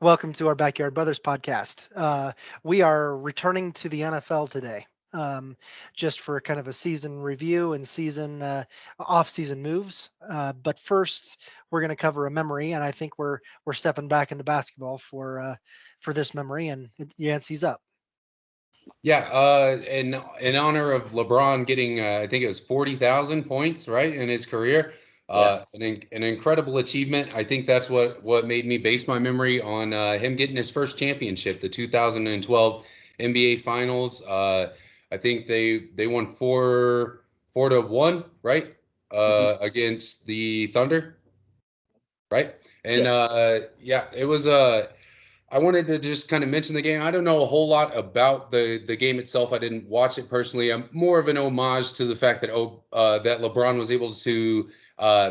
Welcome to our Backyard Brothers podcast. We are returning to the NFL today, just for kind of a season review and season off-season moves. But first, we're going to cover a memory, and I think we're stepping back into basketball for this memory. And Yancey's up. Yeah, in honor of LeBron getting, I think it was 40,000 points, right, in his career. Yeah. An incredible achievement. I think that's what made me base my memory on him getting his first championship, the 2012 NBA Finals. I think they won 4-1, right, Mhm. against the Thunder, right? And Yes. yeah, it was I wanted to just kind of mention the game. I don't know a whole lot about the game itself. I didn't watch it personally. I'm more of an homage to the fact that that LeBron was able to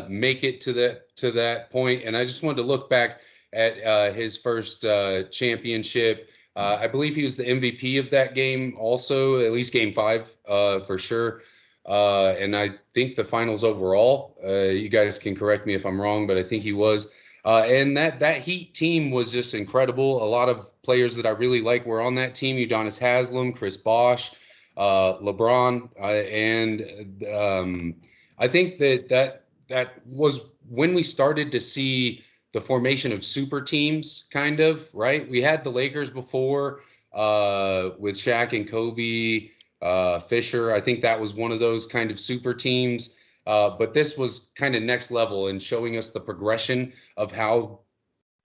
make it to that point. And I just wanted to look back at his first championship. I believe he was the MVP of that game, also at least Game 5 for sure. And I think the finals overall. You guys can correct me if I'm wrong, but I think he was. And that Heat team was just incredible. A lot of players that I really like were on that team: Udonis Haslem, Chris Bosh, LeBron, and I think that was when we started to see the formation of super teams. Kind of right. We had the Lakers before with Shaq and Kobe, Fisher. I think that was one of those kind of super teams. But this was kind of next level in showing us the progression of how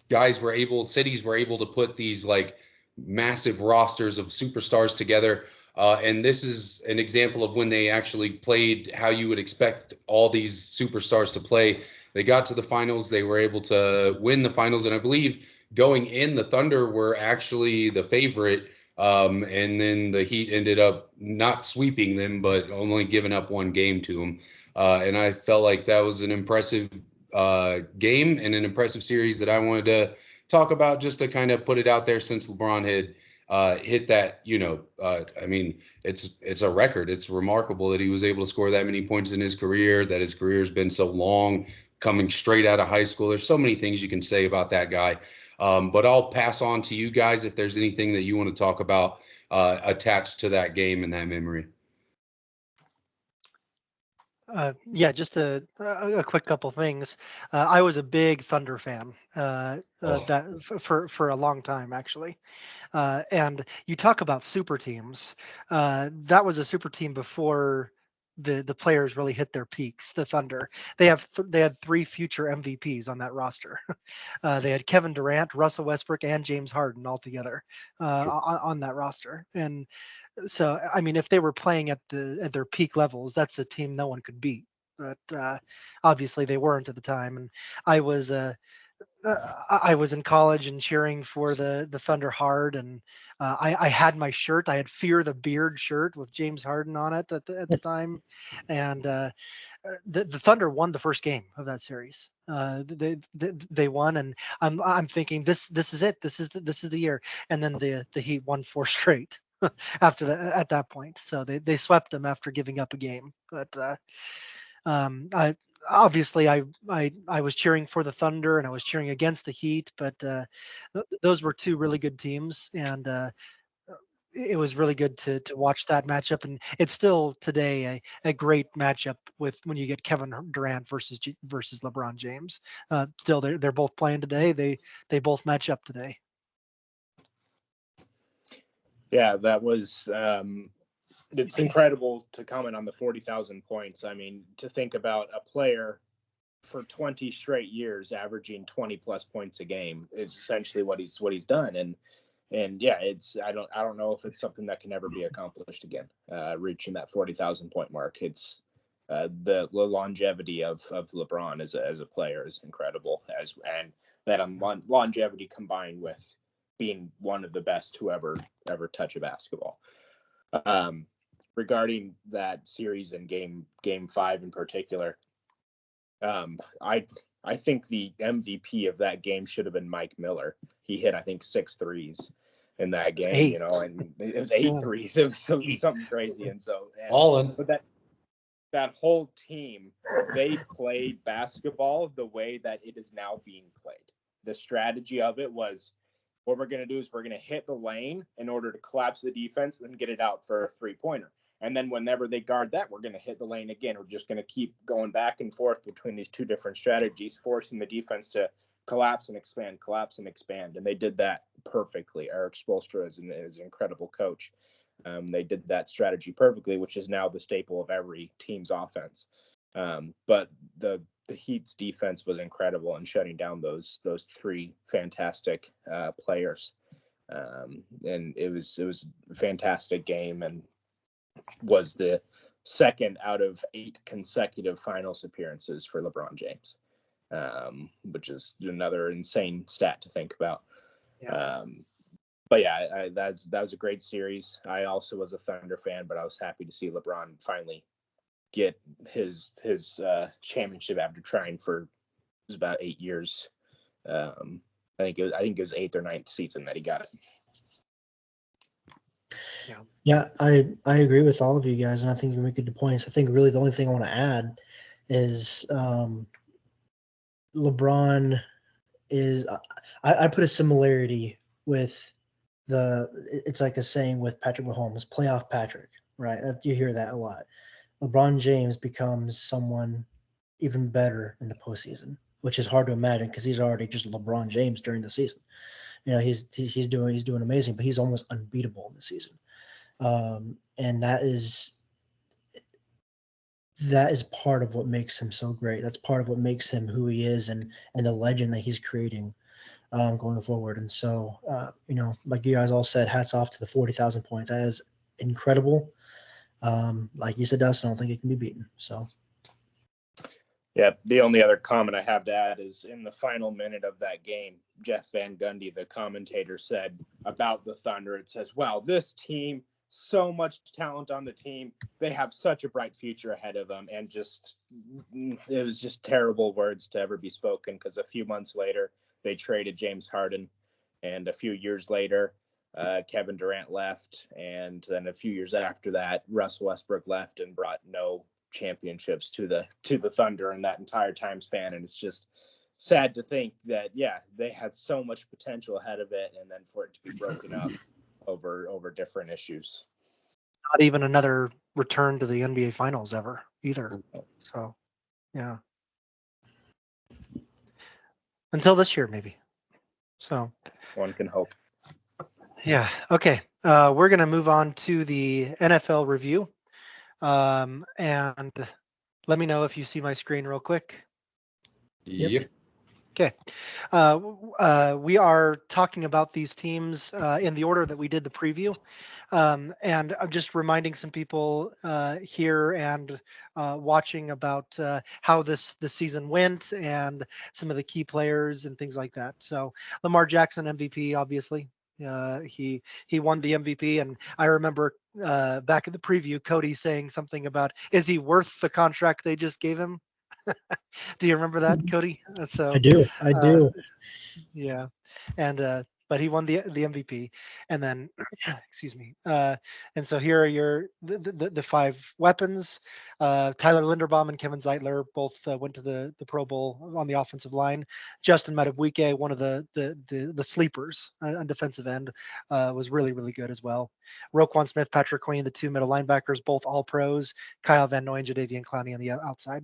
cities were able to put these like massive rosters of superstars together. And this is an example of when they actually played how you would expect all these superstars to play. They got to the finals. They were able to win the finals. And I believe going in, the Thunder were actually the favorite. And then the Heat ended up not sweeping them, but only giving up one game to them. And I felt like that was an impressive game and an impressive series that I wanted to talk about, just to kind of put it out there, since LeBron had hit that. I mean, it's a record. It's remarkable that he was able to score that many points in his career, that his career has been so long, coming straight out of high school. There's so many things you can say about that guy. But I'll pass on to you guys if there's anything that you want to talk about attached to that game and that memory. Yeah, just a quick couple things. I was a big Thunder fan Oh, that for a long time actually. And you talk about super teams. That was a super team before the players really hit their peaks. The Thunder, they had three future MVPs on that roster. They had Kevin Durant, Russell Westbrook, and James Harden all together on that roster. And so, I mean, if they were playing at their peak levels, that's a team no one could beat. But obviously, they weren't at the time. And I was I was in college and cheering for the Thunder hard, and I had my shirt. I had Fear the Beard shirt with James Harden on it at the time, and the Thunder won the first game of that series. They won, and I'm thinking this is it. This is the year. And then the Heat won four straight after that at that point. So they swept them after giving up a game. But I obviously I was cheering for the Thunder and I was cheering against the Heat, but those were two really good teams, and it was really good to watch that matchup. And it's still today a great matchup with when you get Kevin Durant versus LeBron James. Still, they're both playing today. They both match up today. Yeah, that was. It's incredible to comment on the 40,000 points. I mean, to think about a player for 20 straight years averaging 20 plus points a game is essentially what he's done. And yeah, it's I don't know if it's something that can ever be accomplished again. Reaching that 40,000 point mark, it's the longevity of LeBron as a player is incredible, and that longevity combined with being one of the best to ever touch a basketball. Um, Regarding that series and game 5 in particular, I think the MVP of that game should have been Mike Miller. He hit, I think, 6 threes in that It's game, eight. and it was eight Yeah. threes. It was something crazy. All But that whole team, they played basketball the way that it is now being played. the strategy of it was, what we're going to do is we're going to hit the lane in order to collapse the defense and get it out for a 3-pointer. And then whenever they guard that, we're going to hit the lane again. We're just going to keep going back and forth between these two different strategies, forcing the defense to collapse and expand, collapse and expand. And they did that perfectly. Eric Spoelstra is an incredible coach. They did that strategy perfectly, which is now the staple of every team's offense. But the Heat's defense was incredible in shutting down those three fantastic players. And it was a fantastic game, and was the second out of 8 consecutive finals appearances for LeBron James, which is another insane stat to think about. Yeah. But yeah, that was a great series. I also was a Thunder fan, but I was happy to see LeBron finally get his championship after trying for, it was about 8 years. I think it was 8th or 9th season that he got it. Yeah, I agree with all of you guys, and I think you make good points. I think really the only thing I want to add is LeBron is. I put a similarity with it's like a saying with Patrick Mahomes, playoff Patrick, right? You hear that a lot. LeBron James becomes someone even better in the postseason, which is hard to imagine because he's already just LeBron James during the season. He's doing amazing, but he's almost unbeatable in the season. And that is part of what makes him so great. That's part of what makes him who he is and the legend that he's creating going forward. And so, like you guys all said, hats off to the 40,000 points. That is incredible. Like you said, Dustin, I don't think it can be beaten. So. Yeah, the only other comment I have to add is in the final minute of that game, Jeff Van Gundy, the commentator, said about the Thunder, it says, wow, this team, so much talent on the team. They have such a bright future ahead of them. And it was just terrible words to ever be spoken, because a few months later, they traded James Harden. And a few years later, Kevin Durant left. And then a few years after that, Russell Westbrook left and brought no championships to the Thunder in that entire time span. And it's just sad to think that, yeah, they had so much potential ahead of it, and then for it to be broken up over different issues. Not even another return to the NBA Finals ever either. So, yeah. Until this year, maybe. So one can hope. Yeah. Okay. We're going to move on to the NFL review. And let me know if you see my screen real quick. Yep. Okay. We are talking about these teams in the order that we did the preview. And I'm just reminding some people here and watching about how this season went and some of the key players and things like that. So Lamar Jackson, MVP, obviously. He won the MVP, and I remember back in the preview, Cody saying something about, is he worth the contract they just gave him? Do you remember that, Cody? So I do. yeah, and but he won the MVP, and then excuse me. And so here are the 5 weapons. Tyler Linderbaum and Kevin Zeitler both went to the Pro Bowl on the offensive line. Justin Madubuike, one of the sleepers on defensive end, was really, really good as well. Roquan Smith, Patrick Queen, the 2 middle linebackers, both all pros. Kyle Van Noy and Jadeveon Clowney on the outside.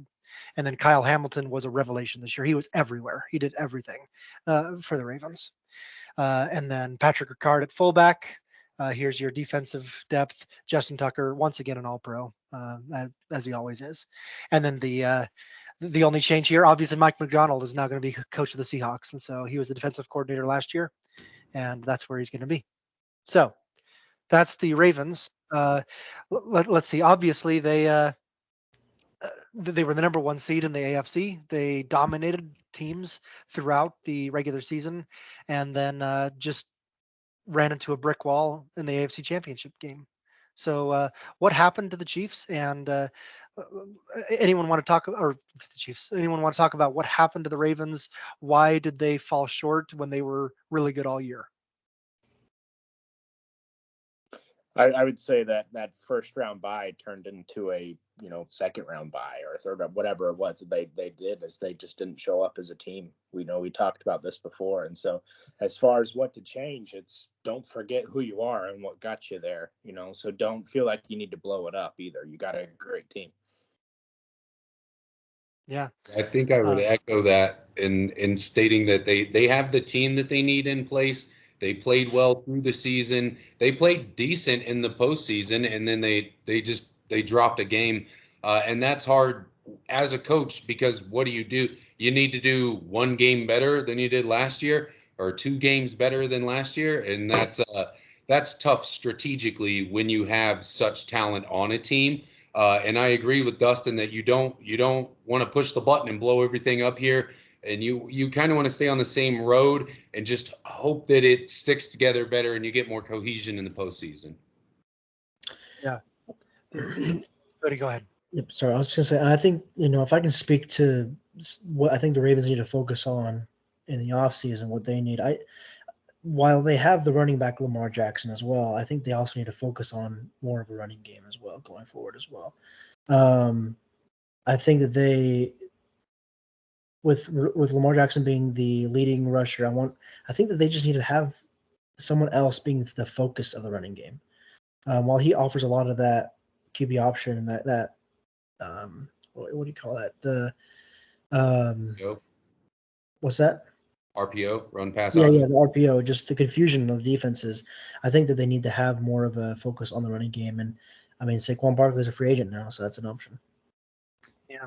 And then Kyle Hamilton was a revelation this year. He was everywhere. He did everything for the Ravens. And then Patrick Ricard at fullback. Here's your defensive depth. Justin Tucker, once again, an all-pro, as he always is. And then the only change here, obviously, Mike McDonald is now going to be coach of the Seahawks. And so he was the defensive coordinator last year, and that's where he's going to be. So that's the Ravens. Let's see. Obviously, they were the number 1 seed in the AFC. They dominated teams throughout the regular season, and then just ran into a brick wall in the AFC Championship game. So what happened to the Chiefs? And anyone want to talk, or the Chiefs? Anyone want to talk about what happened to the Ravens? Why did they fall short when they were really good all year? I would say that first round bye turned into a second round bye or third round, whatever it was that they did, is they just didn't show up as a team. We talked about this before. And so as far as what to change, it's don't forget who you are and what got you there, so don't feel like you need to blow it up either. You got a great team. Yeah. I think I would echo that in stating that they have the team that they need in place. They played well through the season. They played decent in the postseason, and then they dropped a game, and that's hard as a coach because what do? You need to do one game better than you did last year, or two games better than last year, and that's tough strategically when you have such talent on a team. And I agree with Dustin that you don't want to push the button and blow everything up here, and you kind of want to stay on the same road and just hope that it sticks together better and you get more cohesion in the postseason. Yeah. Cody, go ahead. Yep. Sorry, I was just gonna say, and I think if I can speak to what I think the Ravens need to focus on in the offseason, what they need, while they have the running back Lamar Jackson as well, I think they also need to focus on more of a running game as well going forward as well. I think that they, with Lamar Jackson being the leading rusher, I think that they just need to have someone else being the focus of the running game. While he offers a lot of that QB option and that what do you call that? What's that? RPO, run pass Yeah, option. the RPO, just the confusion of the defenses. I think that they need to have more of a focus on the running game. And I mean, Saquon Barkley's a free agent now, so that's an option. Yeah.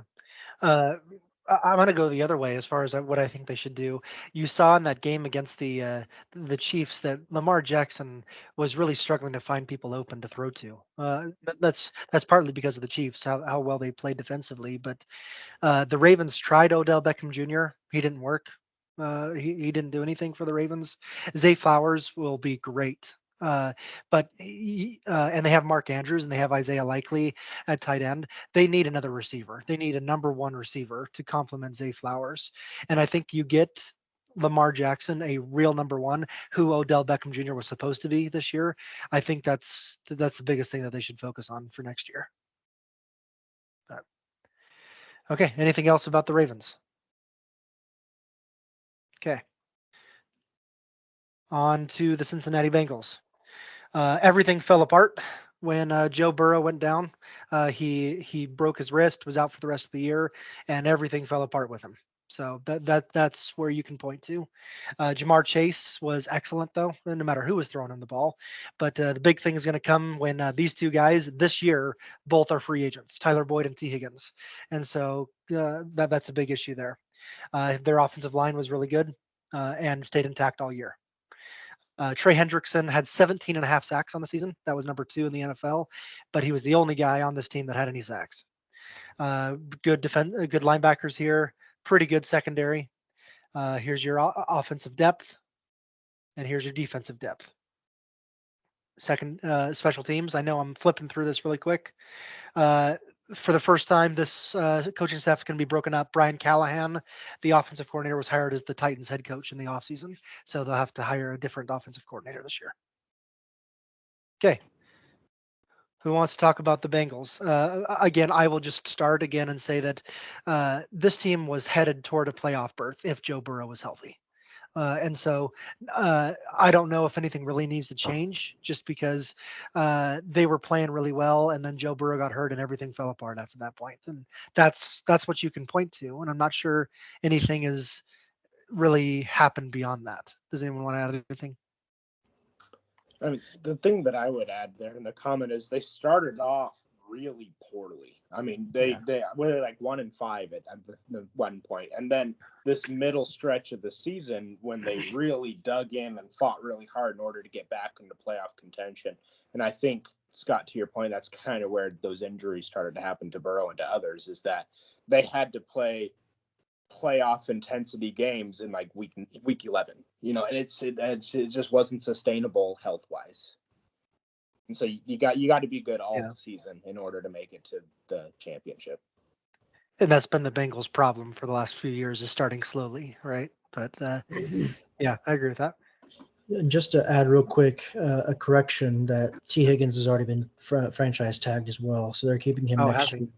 I'm going to go the other way as far as what I think they should do. You saw in that game against the Chiefs that Lamar Jackson was really struggling to find people open to throw to. That's partly because of the Chiefs, how well they played defensively. But the Ravens tried Odell Beckham Jr. He didn't work. He didn't do anything for the Ravens. Zay Flowers will be great. But and they have Mark Andrews and they have Isaiah Likely at tight end. They need another receiver. They need a number one receiver to complement Zay Flowers. And I think you get Lamar Jackson, a real number one, who Odell Beckham Jr. was supposed to be this year. I think that's the biggest thing that they should focus on for next year. Okay. Anything else about the Ravens? Okay. On to the Cincinnati Bengals. Everything fell apart when Joe Burrow went down. He broke his wrist, was out for the rest of the year, and everything fell apart with him. So that's where you can point to. Jamar Chase was excellent though, no matter who was throwing him the ball. But the big thing is going to come when these two guys this year both are free agents, Tyler Boyd and T. Higgins, and so that's a big issue there. Their offensive line was really good and stayed intact all year. Trey Hendrickson had 17 and a half sacks on the season. That was number 2 in the NFL, but he was the only guy on this team that had any sacks. Good linebackers here, pretty good secondary. Here's your offensive depth, and here's your defensive depth. Second, special teams. I know I'm flipping through this really quick. For the first time, this coaching staff is going to be broken up. Brian Callahan, the offensive coordinator, was hired as the Titans head coach in the offseason. So they'll have to hire a different offensive coordinator this year. Okay. Who wants to talk about the Bengals? Again, I will just start again and say that this team was headed toward a playoff berth if Joe Burrow was healthy. And so I don't know if anything really needs to change just because they were playing really well and then Joe Burrow got hurt and everything fell apart after that point. And that's what you can point to. And I'm not sure anything has really happened beyond that. Does anyone want to add anything? I mean, the thing that I would add there in the comment is they started off really poorly. I mean, they were like 1-5 at the one point, and then this middle stretch of the season when they really dug in and fought really hard in order to get back into playoff contention. And I think, Scott, to your point, that's kind of where those injuries started to happen to Burrow and to others, is that they had to play playoff intensity games in like week 11, and it just wasn't sustainable health wise. And so you got to be good all season in order to make it to the championship. And that's been the Bengals' problem for the last few years, is starting slowly, right? But yeah, I agree with that. Just to add real quick, a correction that T. Higgins has already been franchise tagged as well, so they're keeping him Oh, next has he? year.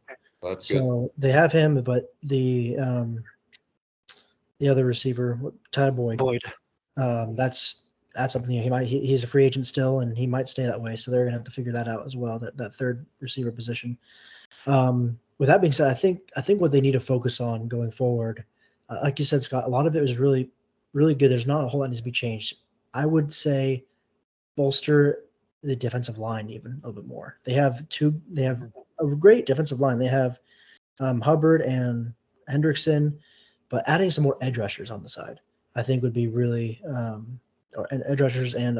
Well, that's good. So they have him, but the other receiver, Ty Boyd, Boyd. that's something he's a free agent still, and he might stay that way. So they're gonna have to figure that out as well. That third receiver position. With that being said, I think what they need to focus on going forward, like you said, Scott, a lot of it was really really good. There's not a whole lot needs to be changed. I would say bolster the defensive line even a little bit more. They have a great defensive line. They have Hubbard and Hendrickson, but adding some more edge rushers on the side, I think would be really and edge rushers and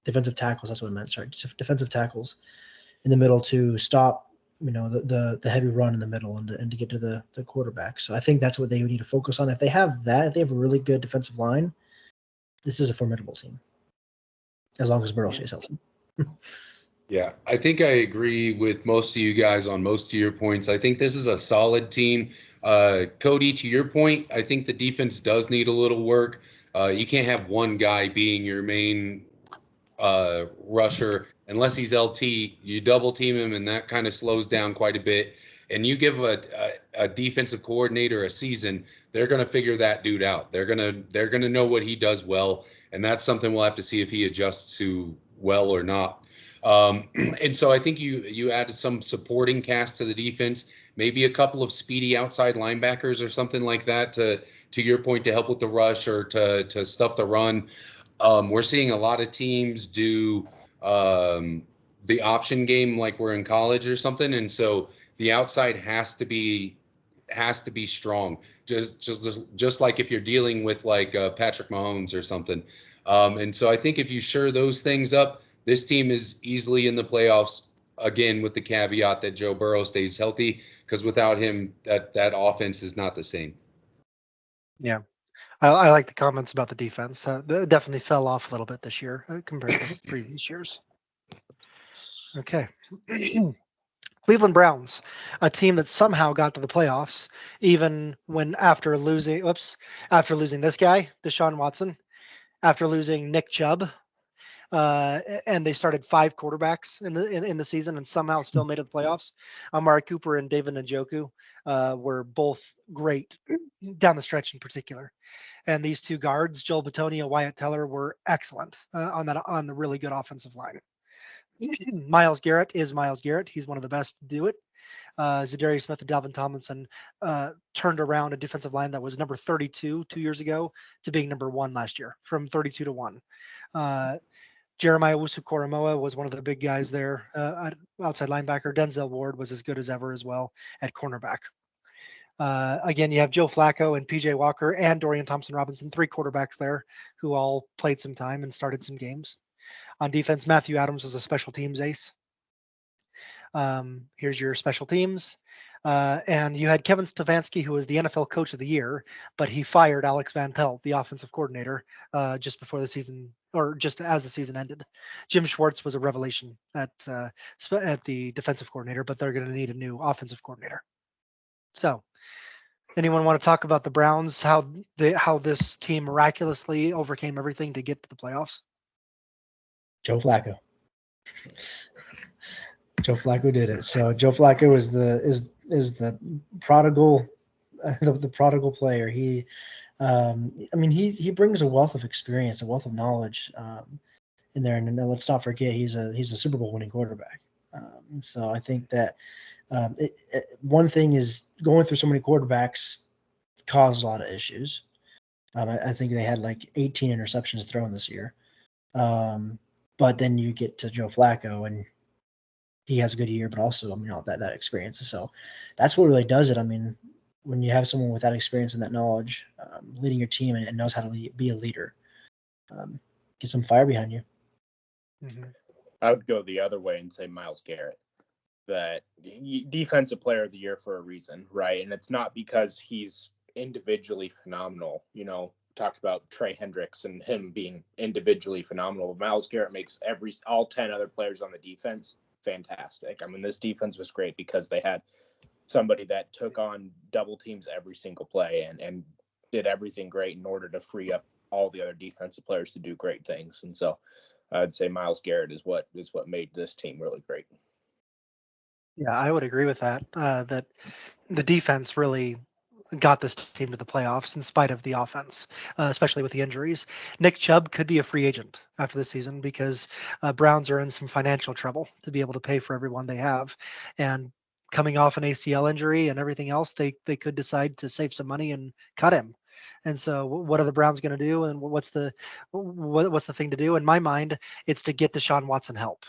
defensive tackles. That's what I meant. Sorry, defensive tackles in the middle to stop the heavy run in the middle and to get to the quarterback. So I think that's what they would need to focus on. If they have that, if they have a really good defensive line, this is a formidable team. As long as Burrow stays healthy. Yeah, I think I agree with most of you guys on most of your points. I think this is a solid team. Cody, to your point, I think the defense does need a little work. You can't have one guy being your main rusher unless he's LT. You double team him, and that kind of slows down quite a bit. And you give a defensive coordinator a season, they're going to figure that dude out. They're gonna know what he does well, and that's something we'll have to see if he adjusts to well or not. And so I think you add some supporting cast to the defense, maybe a couple of speedy outside linebackers or something like that to your point, to help with the rush or to stuff the run. We're seeing a lot of teams do the option game like we're in college or something, and so the outside has to be strong. Just like if you're dealing with like Patrick Mahomes or something. And so I think if you shore those things up, this team is easily in the playoffs again, with the caveat that Joe Burrow stays healthy, because without him, that offense is not the same. Yeah. I like the comments about the defense. It definitely fell off a little bit this year compared to previous years. Okay. Cleveland Browns, a team that somehow got to the playoffs, even when after losing this guy, Deshaun Watson, after losing Nick Chubb, and they started 5 quarterbacks in the season and somehow still made it the playoffs. Amari Cooper and David Njoku were both great down the stretch in particular. And these 2 guards, Joel Bitonio, Wyatt Teller, were excellent on the really good offensive line. Myles Garrett is Myles Garrett. He's one of the best to do it. Zadarius Smith and Dalvin Tomlinson turned around a defensive line that was number 32 2 years ago to being number 1 last year, from 32 to 1. Jeremiah Owusu-Koramoah was one of the big guys there. Outside linebacker Denzel Ward was as good as ever as well at cornerback. Again, you have Joe Flacco and PJ Walker and Dorian Thompson-Robinson, 3 quarterbacks there who all played some time and started some games. On defense, Matthew Adams was a special teams ace. Here's your special teams. And you had Kevin Stefanski, who was the NFL Coach of the Year, but he fired Alex Van Pelt, the offensive coordinator, just before the season, or just as the season ended. Jim Schwartz was a revelation at the defensive coordinator, but they're going to need a new offensive coordinator. So, anyone want to talk about the Browns? How this team miraculously overcame everything to get to the playoffs? Joe Flacco. Joe Flacco did it. So Joe Flacco is the prodigal, the prodigal player. He brings a wealth of experience, a wealth of knowledge in there. And let's not forget he's a Super Bowl winning quarterback. So I think that one thing is going through so many quarterbacks caused a lot of issues. I think they had like 18 interceptions thrown this year. But then you get to Joe Flacco and he has a good year, but also, that experience. So that's what really does it. I mean, when you have someone with that experience and that knowledge, leading your team and knows how to be a leader, get some fire behind you. Mm-hmm. I would go the other way and say Myles Garrett, that defensive player of the year for a reason, right? And it's not because he's individually phenomenal. Talked about Trey Hendricks and him being individually phenomenal. Myles Garrett makes all 10 other players on the defense fantastic. I mean, this defense was great because they had somebody that took on double teams every single play and did everything great in order to free up all the other defensive players to do great things. And so I'd say Myles Garrett is what made this team really great. Yeah, I would agree with that. That the defense really got this team to the playoffs in spite of the offense, especially with the injuries. Nick Chubb could be a free agent after the season because Browns are in some financial trouble to be able to pay for everyone they have, and coming off an ACL injury and everything else, they could decide to save some money and cut him. And so, what are the Browns going to do? And what's the thing to do? In my mind, it's to get Deshaun Watson help.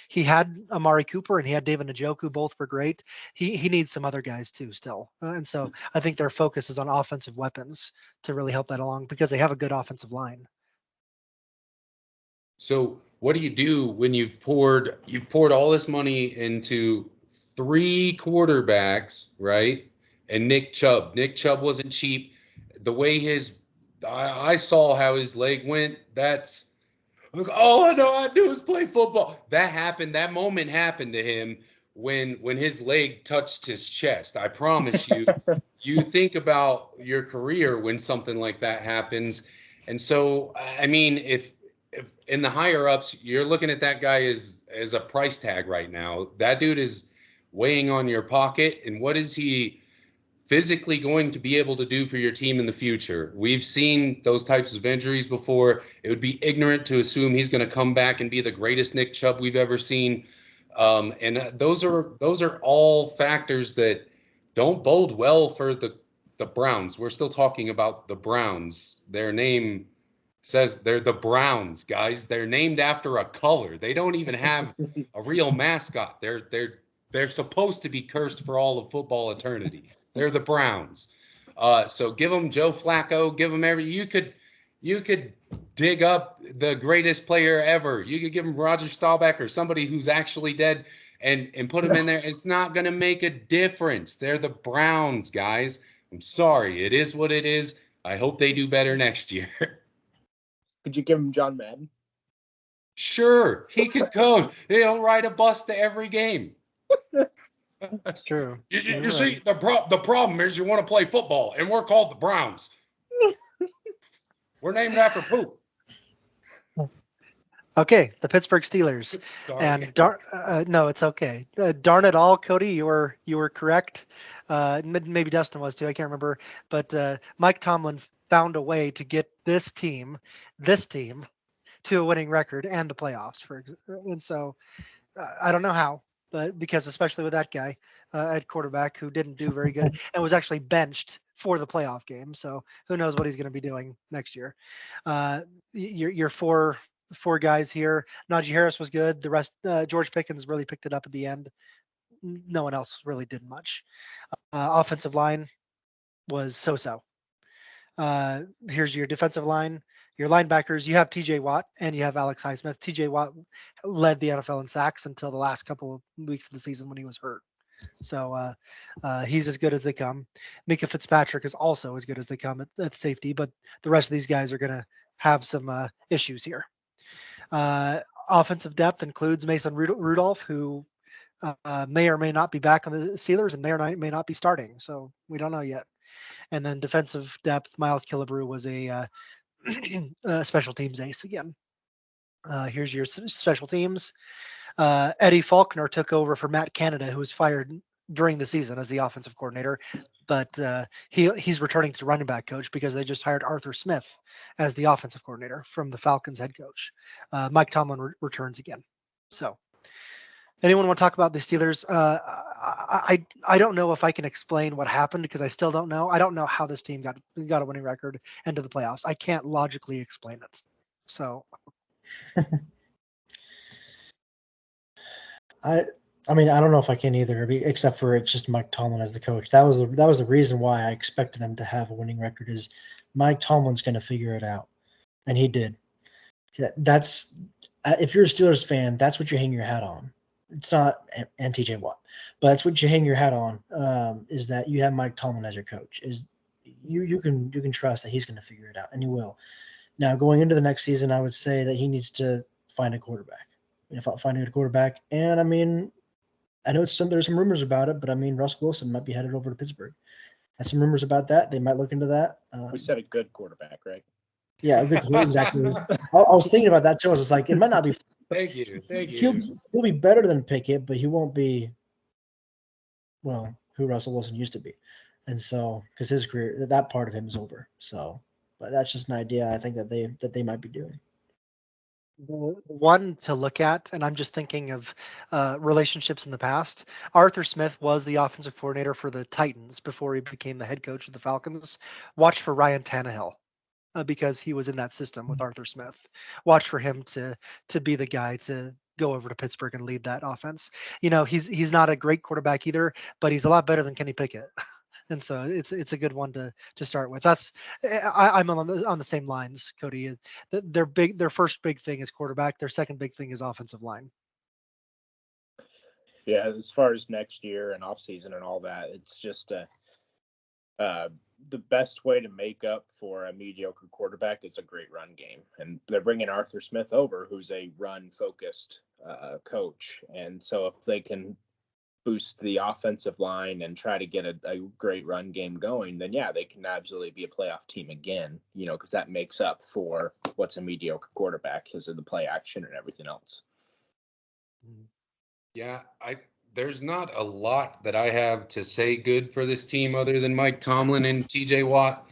He had Amari Cooper and he had David Njoku. Both were great. He needs some other guys too still. And so I think their focus is on offensive weapons to really help that along because they have a good offensive line. So what do you do when you've poured all this money into 3 quarterbacks, right? And Nick Chubb wasn't cheap. The way I saw how his leg went. That's look, all I know how to do is play football. That moment happened to him when his leg touched his chest. I promise you, you think about your career when something like that happens. And so, I mean, if in the higher ups, you're looking at that guy as a price tag right now. That dude is weighing on your pocket. And what is he physically going to be able to do for your team in the future? We've seen those types of injuries before. It would be ignorant to assume he's going to come back and be the greatest Nick Chubb we've ever seen. And those are all factors that don't bode well for the Browns. We're still talking about the Browns. Their name says they're the Browns, guys. They're named after a color. They don't even have a real mascot. They're supposed to be cursed for all of football eternity. They're the Browns. So give them Joe Flacco. Give them you could dig up the greatest player ever. You could give them Roger Staubach or somebody who's actually dead and put him in there. It's not going to make a difference. They're the Browns, guys. I'm sorry. It is what it is. I hope they do better next year. Could you give him John Madden? Sure. He could code. He'll ride a bus to every game. That's true. You see, the problem is you want to play football, and we're called the Browns. We're named after poop. Okay, the Pittsburgh Steelers. Sorry. And no, it's okay. Darn it all, Cody, you were correct. Maybe Dustin was too. I can't remember. But Mike Tomlin found a way to get this team to a winning record and the playoffs. And so I don't know how, but because especially with that guy at quarterback who didn't do very good and was actually benched for the playoff game. So who knows what he's going to be doing next year. Your four guys here. Najee Harris was good. The rest, George Pickens really picked it up at the end. No one else really did much. Offensive line was so-so. Here's your defensive line. Your linebackers, you have TJ Watt and you have Alex Highsmith. TJ Watt led the NFL in sacks until the last couple of weeks of the season when he was hurt. So he's as good as they come. Mika Fitzpatrick is also as good as they come at safety, but the rest of these guys are going to have some issues here. Offensive depth includes Mason Rudolph, who may or may not be back on the Steelers and may not be starting. So we don't know yet. And then defensive depth, Miles Killebrew was a special teams ace again. Here's your special teams. Eddie Faulkner took over for Matt Canada, who was fired during the season as the offensive coordinator, but he's returning to running back coach because they just hired Arthur Smith as the offensive coordinator from the Falcons head coach. Mike Tomlin returns again. So anyone want to talk about the Steelers? I don't know if I can explain what happened because I still don't know. I don't know how this team got a winning record into the playoffs. I can't logically explain it. So I mean, I don't know if I can either, except for it's just Mike Tomlin as the coach. That was the reason why I expected them to have a winning record. Is Mike Tomlin's going to figure it out, and he did. Yeah, that's if you're a Steelers fan, that's what you hang your hat on. It's not and TJ Watt, but that's what you hang your hat on. Is that you have Mike Tomlin as your coach? Is you can trust that he's going to figure it out, and he will. Now going into the next season, I would say that he needs to find a quarterback. Finding a quarterback, and I mean, I know there's some rumors about it, but I mean, Russ Wilson might be headed over to Pittsburgh. Had some rumors about that. They might look into that. We said a good quarterback, right? Yeah, exactly. I was thinking about that too. I was just like, it might not be. Thank you. He'll be better than Pickett, but he won't be. Well, who Russell Wilson used to be, and so because his career, that part of him is over. So, but that's just an idea I think that they might be doing. One to look at, and I'm just thinking of relationships in the past. Arthur Smith was the offensive coordinator for the Titans before he became the head coach of the Falcons. Watch for Ryan Tannehill because he was in that system with Arthur Smith. Watch for him to be the guy to go over to Pittsburgh and lead that offense. He's not a great quarterback either, but he's a lot better than Kenny Pickett. And so it's a good one to start with. I'm on the same lines, Cody. Their first big thing is quarterback. Their second big thing is offensive line. Yeah, as far as next year and offseason and all that, it's just the best way to make up for a mediocre quarterback is a great run game. And they're bringing Arthur Smith over, who's a run-focused coach. And so if they can boost the offensive line and try to get a great run game going, then yeah, they can absolutely be a playoff team again, because that makes up for what's a mediocre quarterback because of the play action and everything else. Yeah, there's not a lot that I have to say good for this team other than Mike Tomlin and TJ Watt.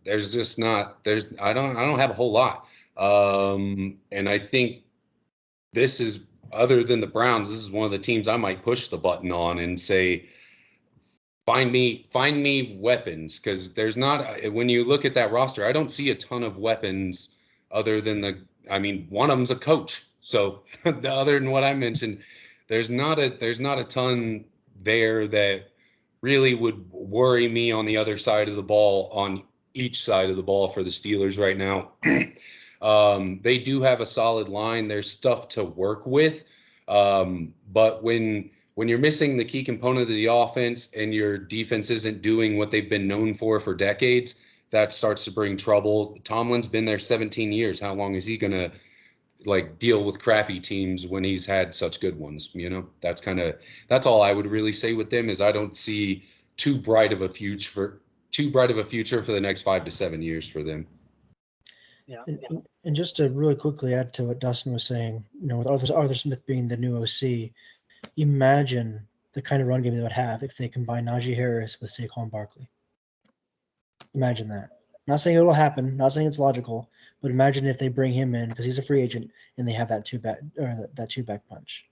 There's just not I don't have a whole lot. And I think this is, other than the Browns, this is one of the teams I might push the button on and say, find me weapons, because there's not, when you look at that roster, I don't see a ton of weapons other than one of them's a coach. So other than what I mentioned, there's not a ton there that really would worry me on the other side of the ball, on each side of the ball for the Steelers right now. They do have a solid line. There's stuff to work with. But when you're missing the key component of the offense and your defense isn't doing what they've been known for decades, that starts to bring trouble. Tomlin's been there 17 years. How long is he going to deal with crappy teams when he's had such good ones? That's all I would really say with them, is I don't see too bright of a future for the next 5 to 7 years for them. Yeah. And just to really quickly add to what Dustin was saying, with Arthur Smith being the new OC, imagine the kind of run game they would have if they combine Najee Harris with Saquon Barkley. Imagine that. Not saying it'll happen, not saying it's logical, but imagine if they bring him in because he's a free agent and they have that two-back punch.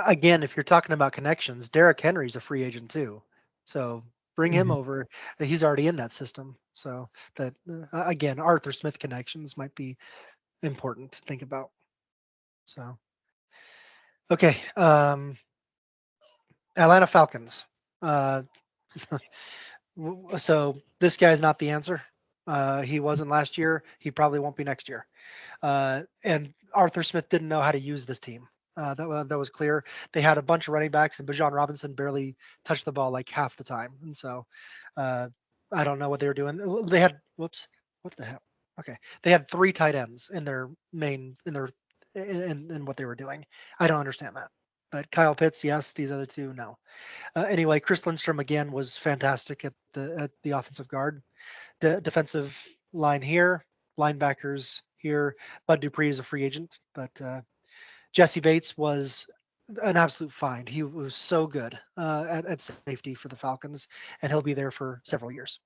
Again, if you're talking about connections, Derrick Henry's a free agent too. So bring him over. He's already in that system. So that, again, Arthur Smith connections might be important to think about. So, okay. Atlanta Falcons. So this guy's not the answer. He wasn't last year. He probably won't be next year. And Arthur Smith didn't know how to use this team. That was clear. They had a bunch of running backs, and Bijan Robinson barely touched the ball like half the time. And so I don't know what they were doing. They had what the hell? Okay, they had 3 tight ends in their in what they were doing. I don't understand that. But Kyle Pitts, yes. These other 2, no. Anyway, Chris Lindstrom again was fantastic at the offensive guard. Defensive line here, linebackers here. Bud Dupree is a free agent, but Jesse Bates was an absolute find. He was so good at safety for the Falcons, and he'll be there for several years.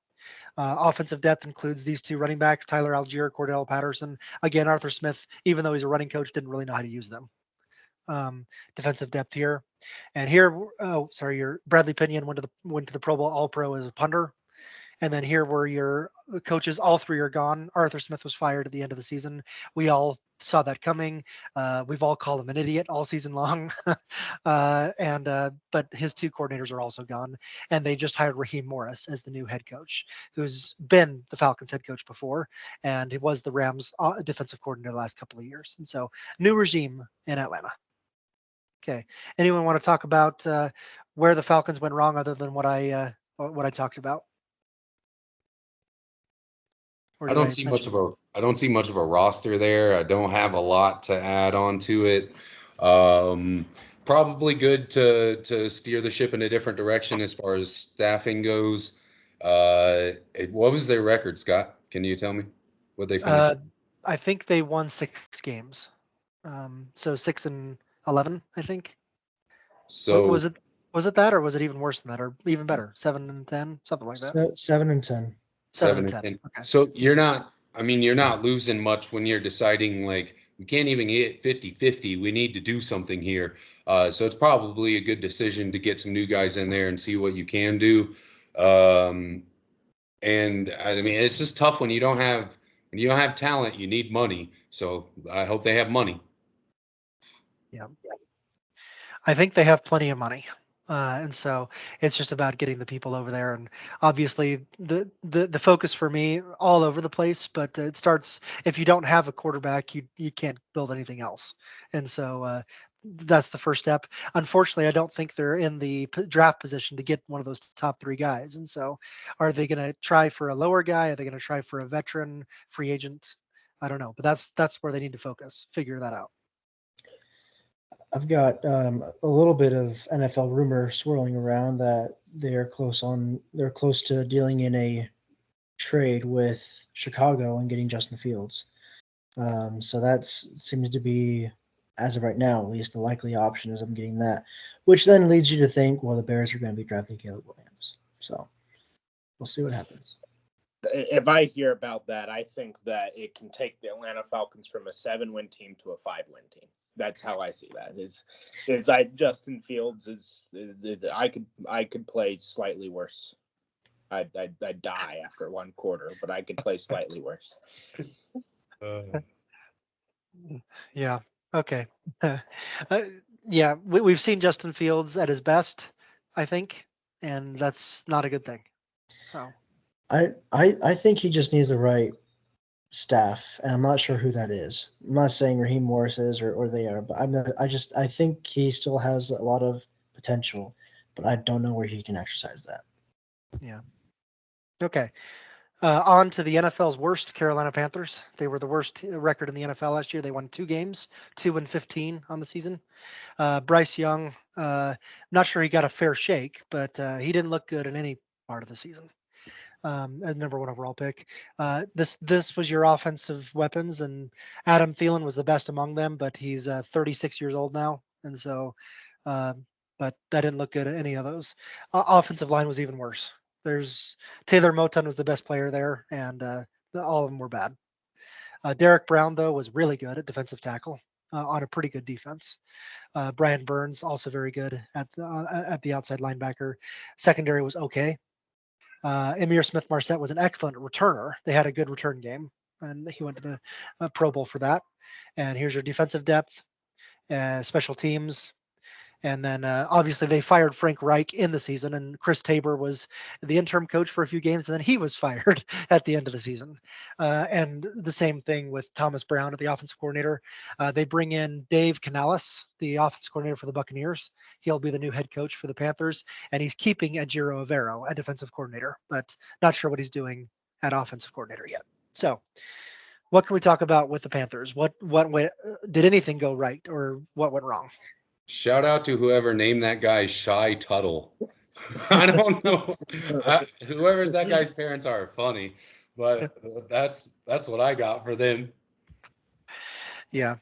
Offensive depth includes these 2 running backs, Tyler Algier, Cordell Patterson. Again, Arthur Smith, even though he's a running coach, didn't really know how to use them. Defensive depth here, and here, your Bradley Pinion went to the Pro Bowl All-Pro as a punter. And then here were your coaches. All 3 are gone. Arthur Smith was fired at the end of the season. We all saw that coming. We've all called him an idiot all season long. But his 2 coordinators are also gone. And they just hired Raheem Morris as the new head coach, who's been the Falcons head coach before. And he was the Rams defensive coordinator the last couple of years. And so new regime in Atlanta. Okay. Anyone want to talk about where the Falcons went wrong other than what I talked about? I don't see much of a roster there. I don't have a lot to add on to it. Probably good to steer the ship in a different direction as far as staffing goes. What was their record, Scott? Can you tell me what they finished? I think they won 6 games. So 6-11, I think. So Was it that, or was it even worse than that, or even better, 7-10, something like that? 7 and 10. Seven 7 and and ten. 10. Okay. So you're not, I mean, you're not losing much when you're deciding like we can't even get 50-50. We need to do something here. So it's probably a good decision to get some new guys in there and see what you can do. Um, and I mean, it's just tough when you don't have talent, you need money. So I hope they have money. Yeah. I think they have plenty of money. And so it's just about getting the people over there. And obviously, the focus for me all over the place. But it starts if you don't have a quarterback, you can't build anything else. And so that's the first step. Unfortunately, I don't think they're in the draft position to get one of those top 3 guys. And so, are they going to try for a lower guy? Are they going to try for a veteran free agent? I don't know. But that's where they need to focus. Figure that out. I've got a little bit of NFL rumor swirling around that they're close to dealing in a trade with Chicago and getting Justin Fields. So that seems to be, as of right now, at least the likely option is I'm getting that, which then leads you to think, well, the Bears are going to be drafting Caleb Williams. So we'll see what happens. If I hear about that, I think that it can take the Atlanta Falcons from a 7-win team to a 5-win team. That's how I see that. Justin Fields is I could play slightly worse. I'd die after 1 quarter, but I could play slightly worse. Yeah. Okay. Yeah, we've seen Justin Fields at his best, I think, and that's not a good thing. So I think he just needs the right staff, and I'm not sure who that is. I'm not saying Raheem Morris is or they are, but I think he still has a lot of potential, but I don't know where he can exercise that. yeah. Okay. On to the NFL's worst, Carolina Panthers. They were the worst record in the NFL last year. They won 2 games, 2-15 on the season. Bryce Young, not sure he got a fair shake, but he didn't look good in any part of the season. As #1 overall pick. This was your offensive weapons, and Adam Thielen was the best among them, but he's 36 years old now, and so, uh, but that didn't look good at any of those. Offensive line was even worse. There's Taylor Moton was the best player there, and all of them were bad. Derek Brown though was really good at defensive tackle on a pretty good defense. Brian Burns also very good at the outside linebacker. Secondary was okay. Emir Smith Marset was an excellent returner. They had a good return game, and he went to the Pro Bowl for that. And here's your defensive depth, special teams. And then obviously they fired Frank Reich in the season, and Chris Tabor was the interim coach for a few games, and then he was fired at the end of the season. And the same thing with Thomas Brown, the offensive coordinator. They bring in Dave Canales, the offensive coordinator for the Buccaneers. He'll be the new head coach for the Panthers, and he's keeping Ejiro Evero, a defensive coordinator, but not sure what he's doing at offensive coordinator yet. So, what can we talk about with the Panthers? What did anything go right, or what went wrong? Shout out to whoever named that guy Shy Tuttle. I don't know. Whoever's that guy's parents are funny, but that's what I got for them. Yeah.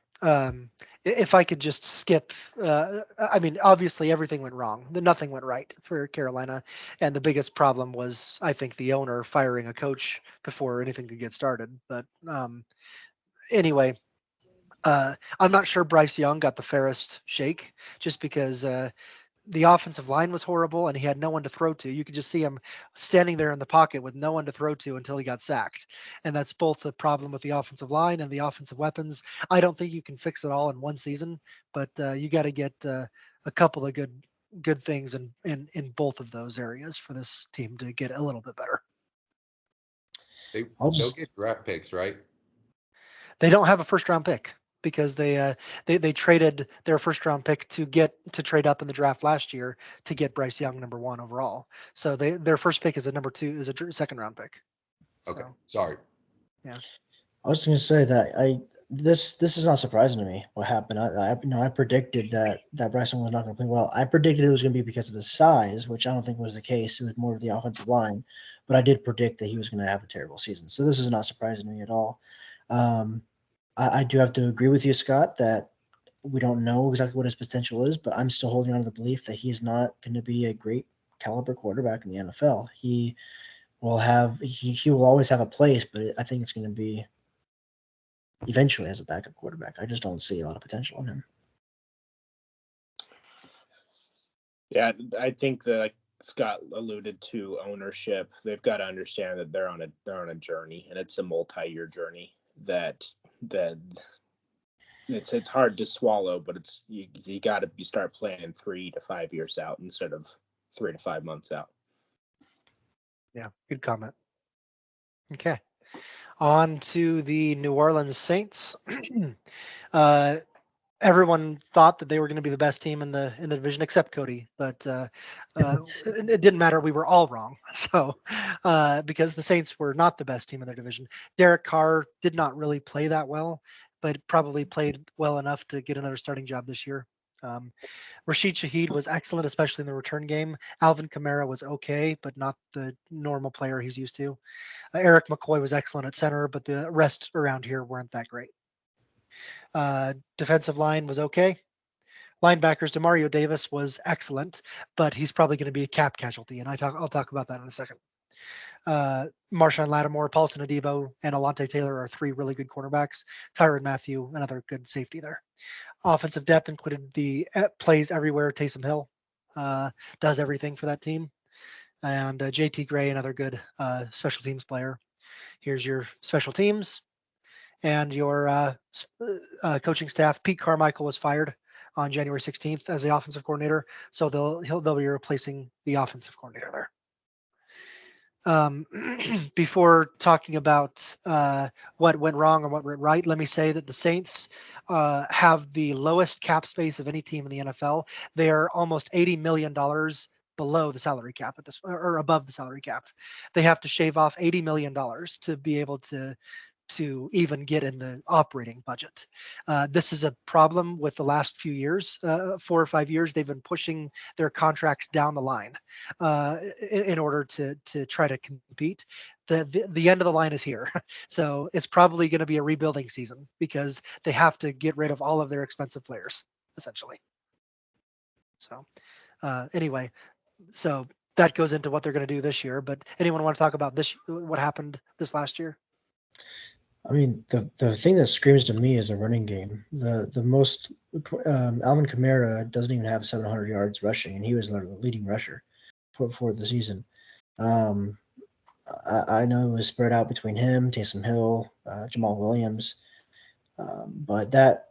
If I could just skip, I mean, obviously everything went wrong. Nothing went right for Carolina, and the biggest problem was, I think, the owner firing a coach before anything could get started. But anyway, I'm not sure Bryce Young got the fairest shake, just because the offensive line was horrible and he had no one to throw to. You could just see him standing there in the pocket with no one to throw to until he got sacked. And that's both the problem with the offensive line and the offensive weapons. I don't think you can fix it all in one season, but you got to get a couple of good things in both of those areas for this team to get a little bit better. They'll get draft picks, right? They don't have a first round pick because they traded their first round pick to trade up in the draft last year to get Bryce Young #1 overall. So their first pick is a #2 is a second round pick. Okay, So, sorry. yeah. I was going to say that This is not surprising to me. What happened? I predicted that Bryson was not going to play well. I predicted it was going to be because of his size, which I don't think was the case. It was more of the offensive line, but I did predict that he was going to have a terrible season. So this is not surprising to me at all. Um, I do have to agree with you, Scott, that we don't know exactly what his potential is, but I'm still holding on to the belief that he's not going to be a great caliber quarterback in the NFL. He will always have a place, but I think it's going to be eventually as a backup quarterback. I just don't see a lot of potential in him. Yeah, I think that, like Scott alluded to, ownership. They've got to understand that they're on a journey, and it's a multi-year journey. That it's hard to swallow, but it's you got to start planning 3 to 5 years out instead of 3 to 5 months out. Yeah, good comment. Okay, on to the New Orleans Saints. Everyone thought that they were going to be the best team in the division except Cody, but it didn't matter. We were all wrong. So because the Saints were not the best team in their division, Derek Carr did not really play that well, but probably played well enough to get another starting job this year. Rashid Shaheed was excellent, especially in the return game. Alvin Kamara was okay, but not the normal player he's used to. Eric McCoy was excellent at center, but the rest around here weren't that great. Defensive line was okay. Linebackers, Demario Davis was excellent, but he's probably going to be a cap casualty, and I'll talk about that in a second. Marshawn Lattimore, Paulson Adebo, and Alante Taylor are three really good cornerbacks. Tyrann Mathieu, another good safety there. Offensive depth included the plays everywhere. Taysom Hill does everything for that team, and JT Gray, another good special teams player. Here's your special teams and your coaching staff. Pete Carmichael was fired on January 16th as the offensive coordinator, so they'll be replacing the offensive coordinator there. Before talking about what went wrong or what went right, let me say that the Saints have the lowest cap space of any team in the NFL. They are almost $80 million below the salary cap at this, or above the salary cap. They have to shave off $80 million to be able to even get in the operating budget. This is a problem with the last few years, 4 or 5 years. They've been pushing their contracts down the line in order to try to compete. The end of the line is here. So it's probably going to be a rebuilding season because they have to get rid of all of their expensive players, essentially. So anyway, so that goes into what they're going to do this year. But anyone want to talk about what happened this last year? I mean, the thing that screams to me is a running game. The most Alvin Kamara doesn't even have 700 yards rushing, and he was the leading rusher for the season. I know it was spread out between him, Taysom Hill, Jamal Williams, but that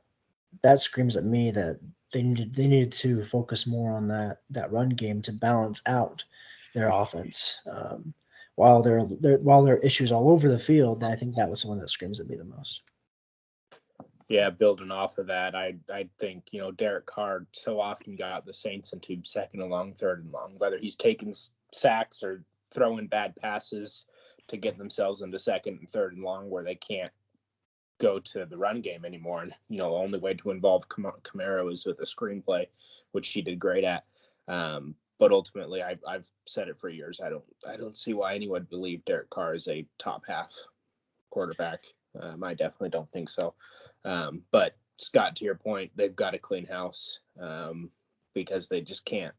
screams at me that they needed to focus more on that run game to balance out their offense. While there are issues all over the field, I think that was the one that screams at me the most. Yeah, building off of that, I think, Derek Carr so often got the Saints into second and long, third and long, whether he's taking sacks or throwing bad passes to get themselves into second and third and long where they can't go to the run game anymore. And, the only way to involve Kamara was with a screenplay, which he did great at. But ultimately, I've said it for years. I don't see why anyone would believe Derek Carr is a top half quarterback. I definitely don't think so. But Scott, to your point, they've got to clean house because they just can't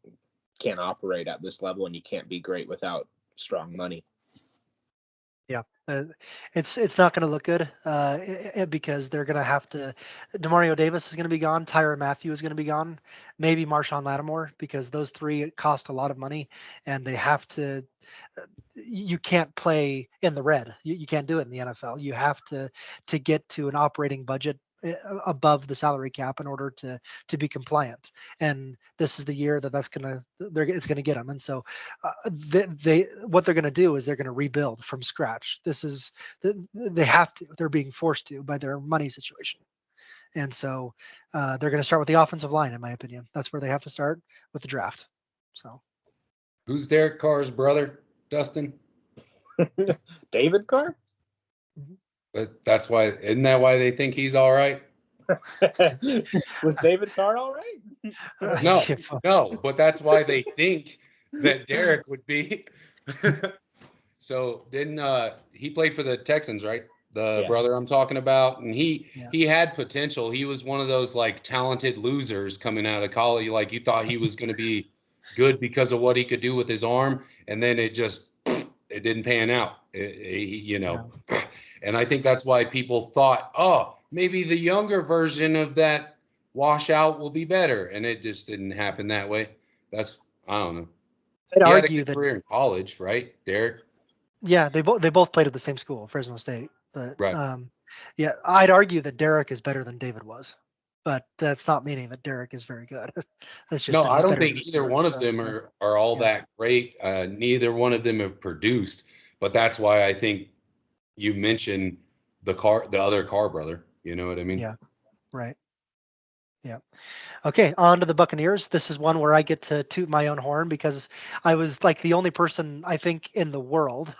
operate at this level, and you can't be great without strong money. Yeah, it's not going to look good because they're going to have to. Demario Davis is going to be gone. Tyrann Mathieu is going to be gone. Maybe Marshawn Lattimore, because those three cost a lot of money, and they have to. You can't play in the red. You can't do it in the NFL. You have to get to an operating budget above the salary cap in order to be compliant. And this is the year it's going to get them. And so what they're going to do is they're going to rebuild from scratch. They have to. They're being forced to by their money situation. And so they're going to start with the offensive line, in my opinion. That's where they have to start with the draft. So, who's Derek Carr's brother, Dustin? David Carr? Mm-hmm. But that's why, isn't that why they think he's all right? Was David Carr all right? No, yeah, no, but that's why they think that Derek would be. So didn't he played for the Texans, right? The Yeah. brother I'm talking about, and Yeah. he had potential. He was one of those like talented losers coming out of college. Like you thought he was going to be good because of what he could do with his arm, and then it didn't pan out. And I think that's why people thought, oh, maybe the younger version of that washout will be better, and it just didn't happen that way. I don't know. I'd He had a argue good that career in college, right, Derek? yeah, they both played at the same school, Fresno State. But Right. yeah, I'd argue that Derek is better than David was, but that's not meaning that Derek is very good. That's just No, that I he's don't better think than his either peers. one of them are all Yeah. that great. Neither one of them have produced, but that's why I think you mentioned the other Carr brother. You know what I mean? Yeah. Right. Yeah. Okay, on to the Buccaneers. This is one where I get to toot my own horn because I was like the only person I think in the world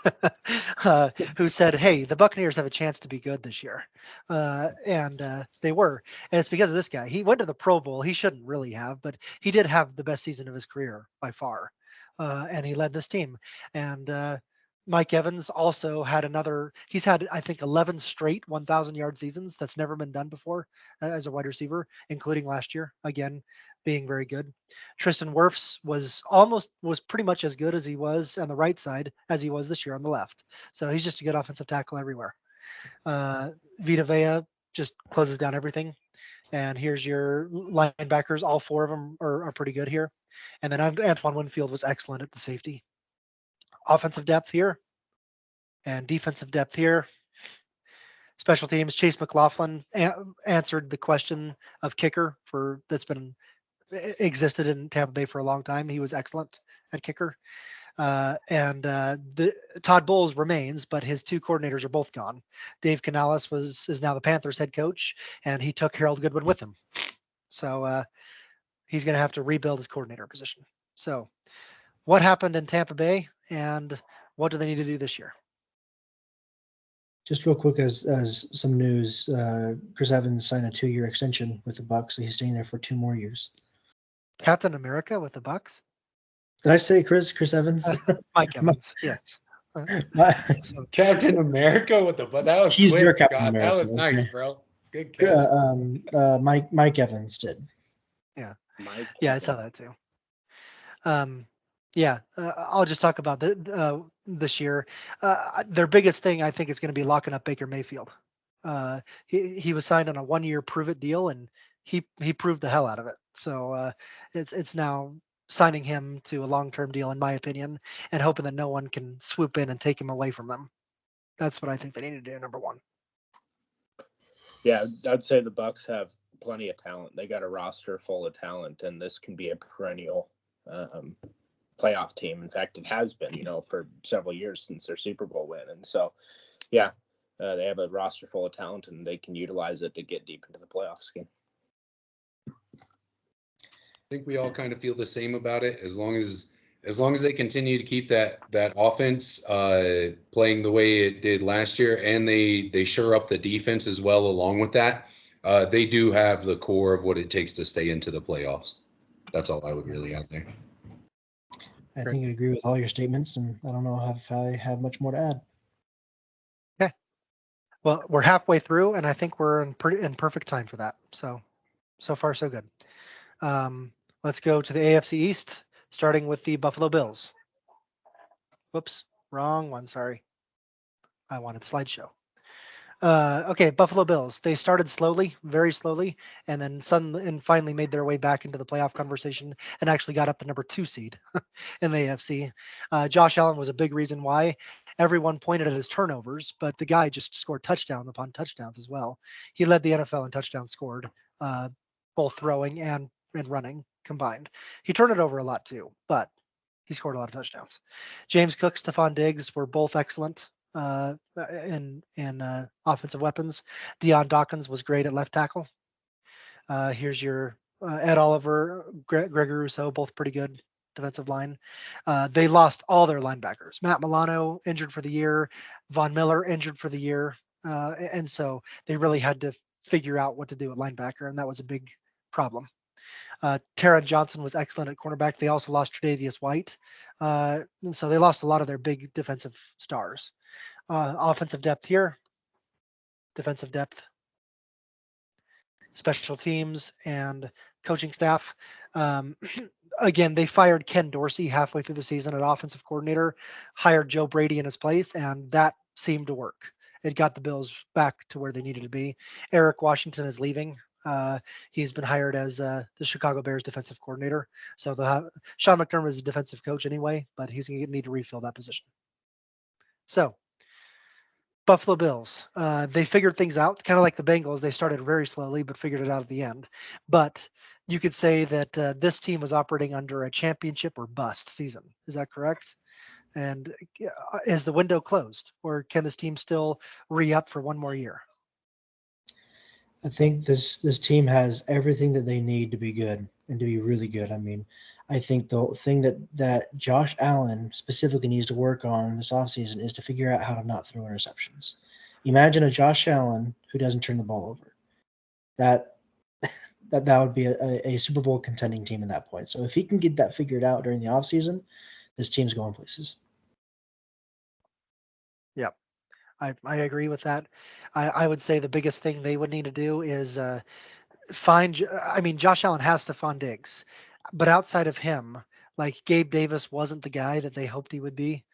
who said, "Hey, the Buccaneers have a chance to be good this year," and they were. And it's because of this guy. He went to the Pro Bowl. He shouldn't really have, but he did have the best season of his career by far, and he led this team. And Mike Evans also had another. He's had, I think, 11 straight 1,000-yard seasons. That's never been done before as a wide receiver, including last year. Again, being very good. Tristan Wirfs was pretty much as good as he was on the right side as he was this year on the left. So he's just a good offensive tackle everywhere. Vita Vea just closes down everything. And here's your linebackers. All four of them are pretty good here. And then Antoine Winfield was excellent at the safety. Offensive depth here and defensive depth here. Special teams, Chase McLaughlin answered the question of kicker that's been existed in Tampa Bay for a long time. He was excellent at kicker. And the Todd Bowles remains, but his two coordinators are both gone. Dave Canales is now the Panthers head coach, and he took Harold Goodwin with him. So he's going to have to rebuild his coordinator position. So what happened in Tampa Bay, and what do they need to do this year? Just real quick, as some news, Chris Evans signed a 2-year extension with the Bucs, so he's staying there for 2 more years. Captain America with the Bucks? Did I say Chris Evans? Mike Evans, yes. So, Captain America with that was he's quick. their Captain God, America. that was nice, bro. Good catch. Mike Evans did. Yeah, Mike. yeah, I saw that too. Yeah, I'll just talk about this year. Their biggest thing, I think, is going to be locking up Baker Mayfield. He was signed on a 1-year prove-it deal, and he proved the hell out of it. So it's now signing him to a long-term deal, in my opinion, and hoping that no one can swoop in and take him away from them. That's what I think they need to do. Number one. Yeah, I'd say the Bucs have plenty of talent. They got a roster full of talent, and this can be a perennial playoff team. In fact, it has been, for several years since their Super Bowl win. And so, yeah, they have a roster full of talent, and they can utilize it to get deep into the playoffs again. I think we all kind of feel the same about it. As long as they continue to keep that offense playing the way it did last year, and they shore up the defense as well along with that, they do have the core of what it takes to stay into the playoffs. That's all I would really add there. I think I agree with all your statements, and I don't know if I have much more to add. Okay. Well, we're halfway through, and I think we're in perfect time for that. So far, so good. Let's go to the AFC East, starting with the Buffalo Bills. Whoops, wrong one. Sorry. I wanted slideshow. Okay, Buffalo Bills. They started slowly, very slowly, and then finally made their way back into the playoff conversation and actually got up to number 2 seed in the AFC. Josh Allen was a big reason why. Everyone pointed at his turnovers, but the guy just scored touchdown upon touchdowns as well. He led the NFL in touchdowns scored, both throwing and running combined. He turned it over a lot too, but he scored a lot of touchdowns. James Cook, Stephon Diggs were both excellent in offensive weapons. Deion Dawkins was great at left tackle. Here's your Ed Oliver, Gregory Rousseau, both pretty good defensive line. They lost all their linebackers. Matt Milano injured for the year. Von Miller injured for the year. and so they really had to figure out what to do at linebacker, and that was a big problem. Taron Johnson was excellent at cornerback. They also lost Tre'Davious White, and so they lost a lot of their big defensive stars. Offensive depth here, defensive depth, special teams, and coaching staff. Um, again, they fired Ken Dorsey halfway through the season at offensive coordinator, hired Joe Brady in his place, and that seemed to work. It got the Bills back to where they needed to be. Eric Washington is leaving. He's been hired as the Chicago Bears defensive coordinator. So Sean McDermott is a defensive coach anyway, but he's going to need to refill that position. So Buffalo Bills, they figured things out, kind of like the Bengals. They started very slowly, but figured it out at the end. But you could say that this team was operating under a championship or bust season. Is that correct? And is the window closed, or can this team still re-up for one more year? I think this team has everything that they need to be good and to be really good. I mean, I think the thing that Josh Allen specifically needs to work on this offseason is to figure out how to not throw interceptions. Imagine a Josh Allen who doesn't turn the ball over. That that would be a Super Bowl contending team at that point. So if he can get that figured out during the offseason, this team's going places. Yep. I agree with that. I would say the biggest thing they would need to do is I mean, Josh Allen has Stephon Diggs, but outside of him, like Gabe Davis wasn't the guy that they hoped he would be.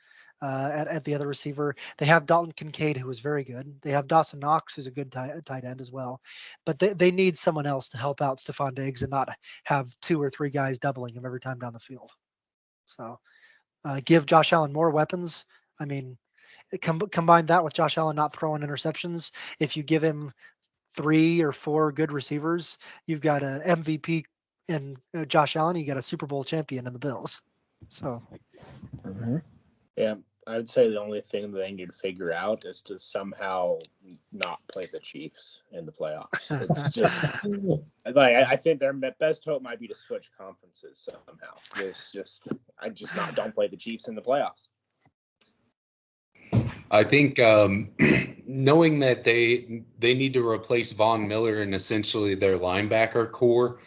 At the other receiver, they have Dalton Kincaid, who is very good. They have Dawson Knox, who's a good tight end as well. But they need someone else to help out Stephon Diggs and not have two or three guys doubling him every time down the field. So give Josh Allen more weapons. I mean, combine that with Josh Allen not throwing interceptions. If you give him three or four good receivers, you've got a MVP in Josh Allen. You got a Super Bowl champion in the Bills. So, Yeah, I would say the only thing that they need to figure out is to somehow not play the Chiefs in the playoffs. It's just like I think their best hope might be to switch conferences somehow. I just don't play the Chiefs in the playoffs. I think knowing that they need to replace Von Miller and essentially their linebacker core,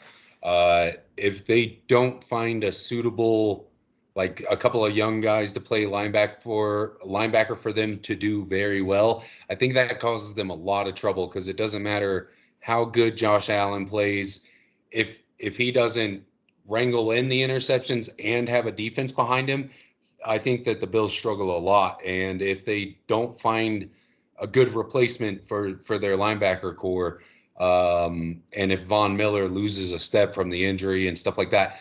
if they don't find a suitable, like a couple of young guys to play linebacker for them to do very well, I think that causes them a lot of trouble because it doesn't matter how good Josh Allen plays if he doesn't wrangle in the interceptions and have a defense behind him. I think that the Bills struggle a lot, and if they don't find a good replacement for their linebacker core, and if Von Miller loses a step from the injury and stuff like that,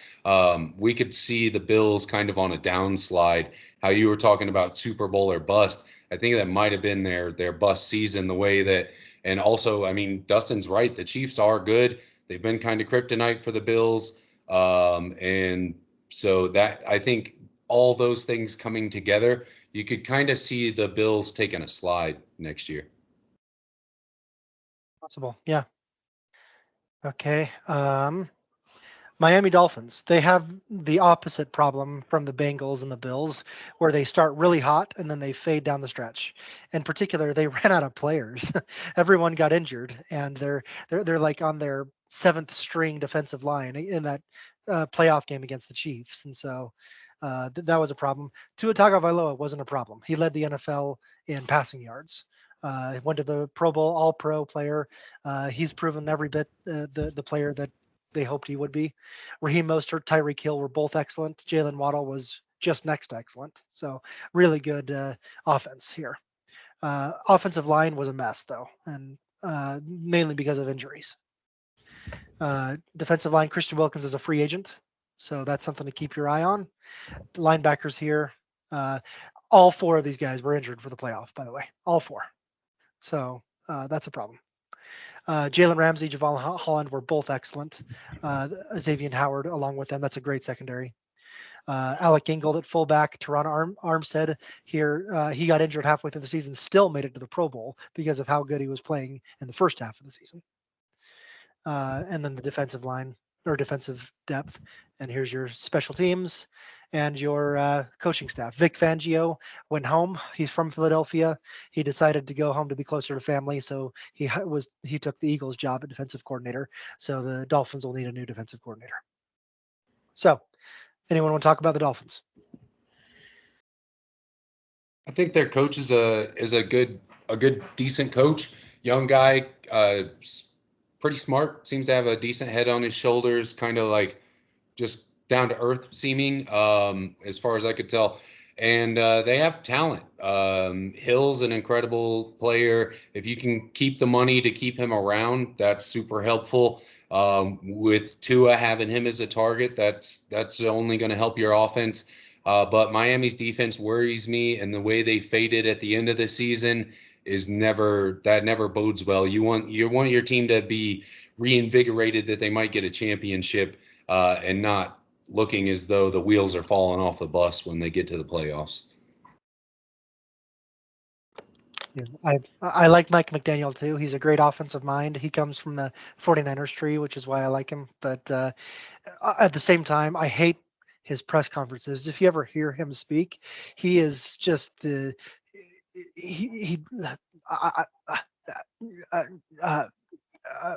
we could see the Bills kind of on a downslide. How you were talking about Super Bowl or bust, I think that might have been their bust season. The way that, and also, I mean, Dustin's right. The Chiefs are good. They've been kind of kryptonite for the Bills, and so that I think all those things coming together, you could kind of see the Bills taking a slide next year. possible. Yeah. Okay. Miami Dolphins, they have the opposite problem from the Bengals and the Bills, where they start really hot and then they fade down the stretch. In particular, they ran out of players. Everyone got injured, and they're like on their seventh string defensive line in that playoff game against the Chiefs, and so that was a problem. Tua Tagovailoa wasn't a problem. He led the NFL in passing yards. Went to the Pro Bowl, All Pro player. He's proven every bit the player that they hoped he would be. Raheem Mostert, Tyreek Hill were both excellent. Jalen Waddle was just next excellent. So really good offense here. Offensive line was a mess though, and mainly because of injuries. Defensive line, Christian Wilkins is a free agent, so that's something to keep your eye on. The linebackers here, all four of these guys were injured for the playoff, by the way, all four. So that's a problem. Jalen Ramsey, Javon Holland were both excellent. Xavier Howard along with them. That's a great secondary. Alec Ingold at fullback. Teron Armstead here. He got injured halfway through the season, still made it to the Pro Bowl because of how good he was playing in the first half of the season. And then the defensive line or defensive depth. And here's your special teams. and your coaching staff. Vic Fangio went home. He's from Philadelphia. He decided to go home to be closer to family, so he took the Eagles' job at defensive coordinator. So the Dolphins will need a new defensive coordinator. So, anyone want to talk about the Dolphins? I think their coach is a good decent coach, young guy, pretty smart, seems to have a decent head on his shoulders, kind of like just down to earth seeming, as far as I could tell. And they have talent. Hill's an incredible player. If you can keep the money to keep him around, that's super helpful. With Tua having him as a target, that's only going to help your offense. But Miami's defense worries me, and the way they faded at the end of the season never bodes well. You want your team to be reinvigorated, that they might get a championship, and not looking as though the wheels are falling off the bus when they get to the playoffs. Yeah, I like Mike McDaniel too. He's a great offensive mind. He comes from the 49ers tree, which is why I like him. But at the same time, I hate his press conferences. If you ever hear him speak, he is just he uh, uh, uh, uh, uh,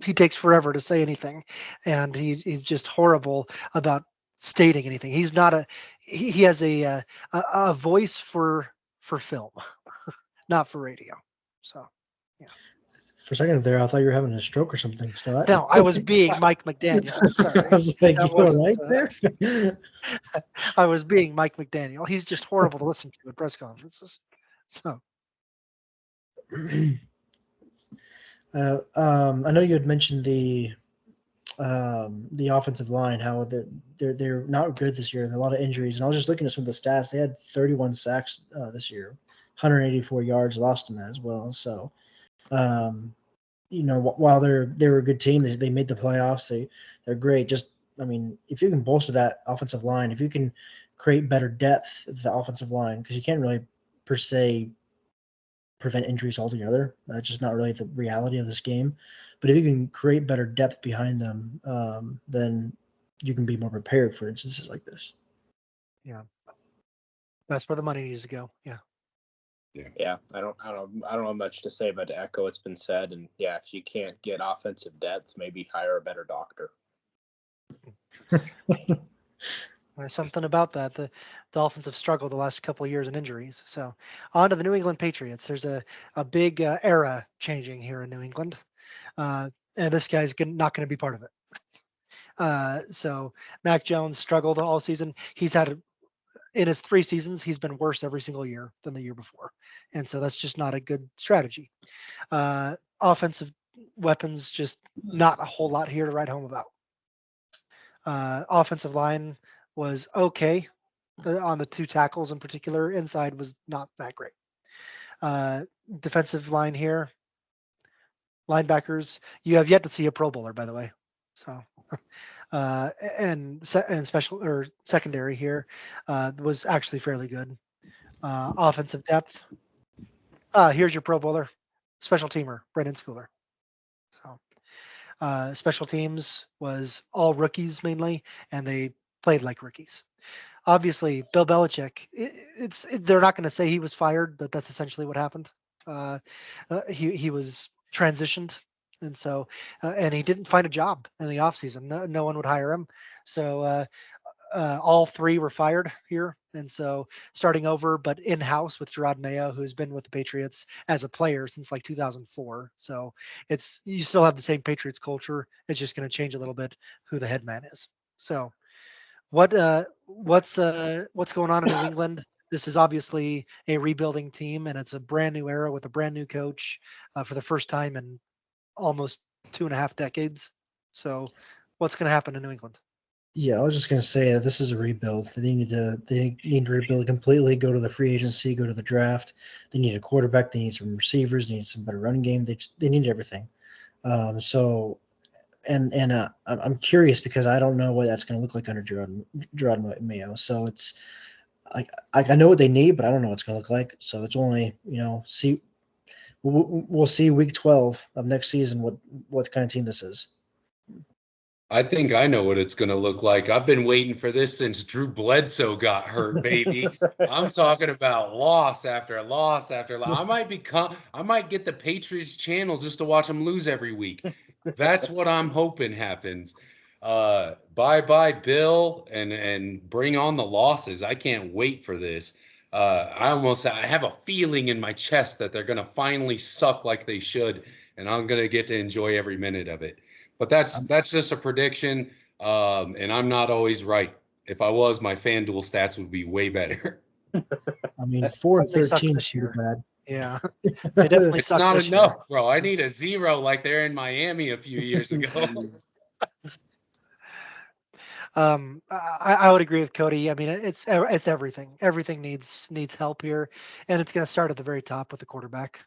he takes forever to say anything, and he's just horrible about stating anything. He's not he has a voice for film, not for radio. So, yeah. For a second there, I thought you were having a stroke or something, Scott. No, I was being Mike McDaniel. I Sorry, was like, that you don't wasn't. like there? I was being Mike McDaniel. He's just horrible to listen to at press conferences. So, I know you had mentioned the offensive line, how they're not good this year. There are a lot of injuries, and I was just looking at some of the stats. They had 31 sacks this year, 184 yards lost in that as well. So, while they were a good team, they made the playoffs. They're great. Just, I mean, if you can bolster that offensive line, if you can create better depth of the offensive line, because you can't really per se prevent injuries altogether. That's just not really the reality of this game. But if you can create better depth behind them, then you can be more prepared for instances like this. yeah, that's where the money needs to go. Yeah. Yeah, I don't know much to say, but to echo what's been said, and yeah, if you can't get offensive depth, maybe hire a better doctor. There's something about that. The Dolphins have struggled the last couple of years in injuries. So, on to the New England Patriots. There's a big era changing here in New England, and this guy's not going to be part of it. So, Mac Jones struggled all season. In his 3 seasons, he's been worse every single year than the year before, and so that's just not a good strategy. Offensive weapons, just not a whole lot here to write home about. Offensive line was okay on the 2 tackles in particular. Inside was not that great. Defensive line here, linebackers. You have yet to see a Pro Bowler, by the way. So, and special or secondary here was actually fairly good. Offensive depth. Here's your Pro Bowler, special teamer, Brendan Schooler. So, special teams was all rookies mainly, and they played like rookies. Obviously, Bill Belichick. They're not going to say he was fired, but that's essentially what happened. He was transitioned, and so and he didn't find a job in the offseason. No one would hire him. So all 3 were fired here, and so starting over, but in house with Gerard Mayo, who's been with the Patriots as a player since like 2004. So you still have the same Patriots culture. It's just going to change a little bit who the head man is. So what's going on in New England? This is obviously a rebuilding team, and it's a brand new era with a brand new coach for the first time in almost 2.5 decades. So, what's going to happen in New England? Yeah, I was just gonna say that this is a rebuild. They need to rebuild completely. Go to the free agency. Go to the draft. They need a quarterback. They need some receivers. They need some better running game. They need everything. So, and I'm curious because I don't know what that's going to look like under Gerard Mayo. So it's I know what they need, but I don't know what it's going to look like. So it's only see we'll see week 12 of next season what kind of team this is. I think I know what it's going to look like. I've been waiting for this since Drew Bledsoe got hurt, baby. I'm talking about loss after loss after loss. I might get the Patriots channel just to watch them lose every week. That's what I'm hoping happens. Bye Bill, and bring on the losses. I can't wait for this. I have a feeling in my chest that they're going to finally suck like they should, and I'm going to get to enjoy every minute of it. But that's just a prediction, and I'm not always right. If I was, my FanDuel stats would be way better. I mean, 4 and They sucked 13 is this pretty year. bad. Yeah, they definitely It's sucked not this enough, year. bro. I need a 0 like they're in Miami a few years ago. I would agree with Cody. I mean, it's everything. Everything needs help here, and it's going to start at the very top with the quarterback.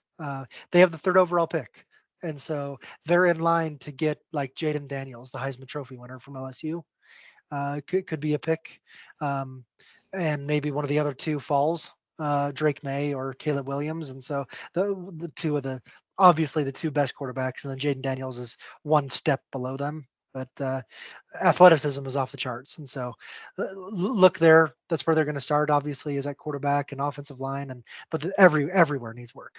They have the third overall pick, and so they're in line to get like Jaden Daniels, the Heisman Trophy winner from LSU. Could be a pick, um, and maybe one of the other two falls, Drake May or Caleb Williams, and so the two of the obviously the two best quarterbacks, and then Jaden Daniels is one step below them. But athleticism is off the charts, and so look there. That's where they're going to start. Obviously, is at quarterback and offensive line, and but everywhere needs work.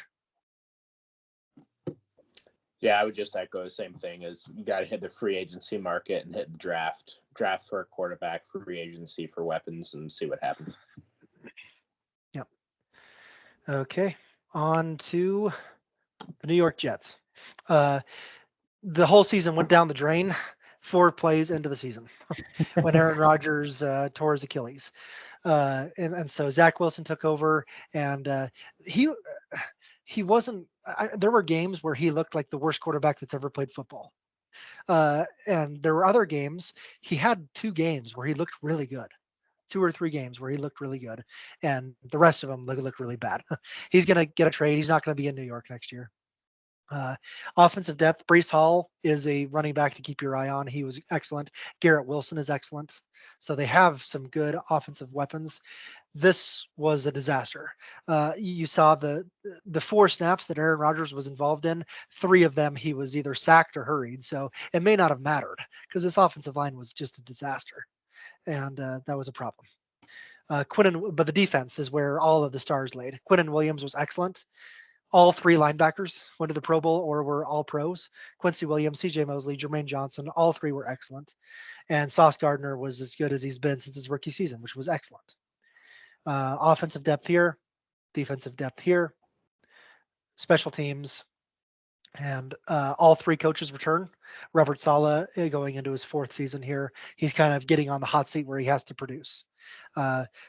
Yeah, I would just echo the same thing as you got to hit the free agency market and hit the draft for a quarterback, free agency for weapons, and see what happens. Yep. Okay, on to the New York Jets. The whole season went down the drain 4 plays into the season when Aaron Rodgers tore his Achilles. And so Zach Wilson took over, and he he wasn't. There were games where he looked like the worst quarterback that's ever played football, and there were other games. He had 2 games where he looked really good, 2 or 3 games where he looked really good, and the rest of them looked really bad. He's going to get a trade. He's not going to be in New York next year. Uh, Offensive depth, Brees Hall is a running back to keep your eye on. He was excellent. Garrett Wilson is excellent. So they have some good offensive weapons. This was a disaster. You saw the 4 snaps that Aaron Rodgers was involved in. 3 of them he was either sacked or hurried. So it may not have mattered because this offensive line was just a disaster, and that was a problem. But the defense is where all of the stars laid. Quinnen Williams was excellent. All 3 linebackers went to the Pro Bowl or were all pros. Quincy Williams, CJ Mosley, Jermaine Johnson, all 3 were excellent. And Sauce Gardner was as good as he's been since his rookie season, which was excellent. Offensive depth here, defensive depth here, special teams, and all 3 coaches return. Robert Saleh going into his 4th season here. He's kind of getting on the hot seat where he has to produce.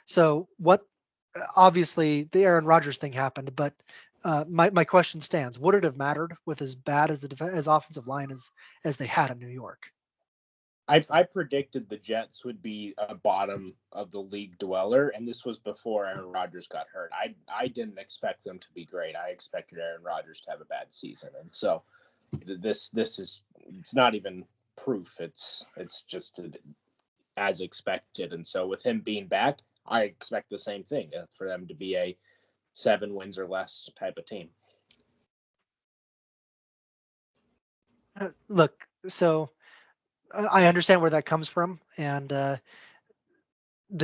So what? Obviously, the Aaron Rodgers thing happened, but my question stands: would it have mattered with as bad as as offensive line as they had in New York? I predicted the Jets would be a bottom of the league dweller, and this was before Aaron Rodgers got hurt. I didn't expect them to be great. I expected Aaron Rodgers to have a bad season, and so this is it's not even proof. It's just as expected, and so with him being back, I expect the same thing for them to be a 7 wins or less type of team. Look, so I understand where that comes from, and the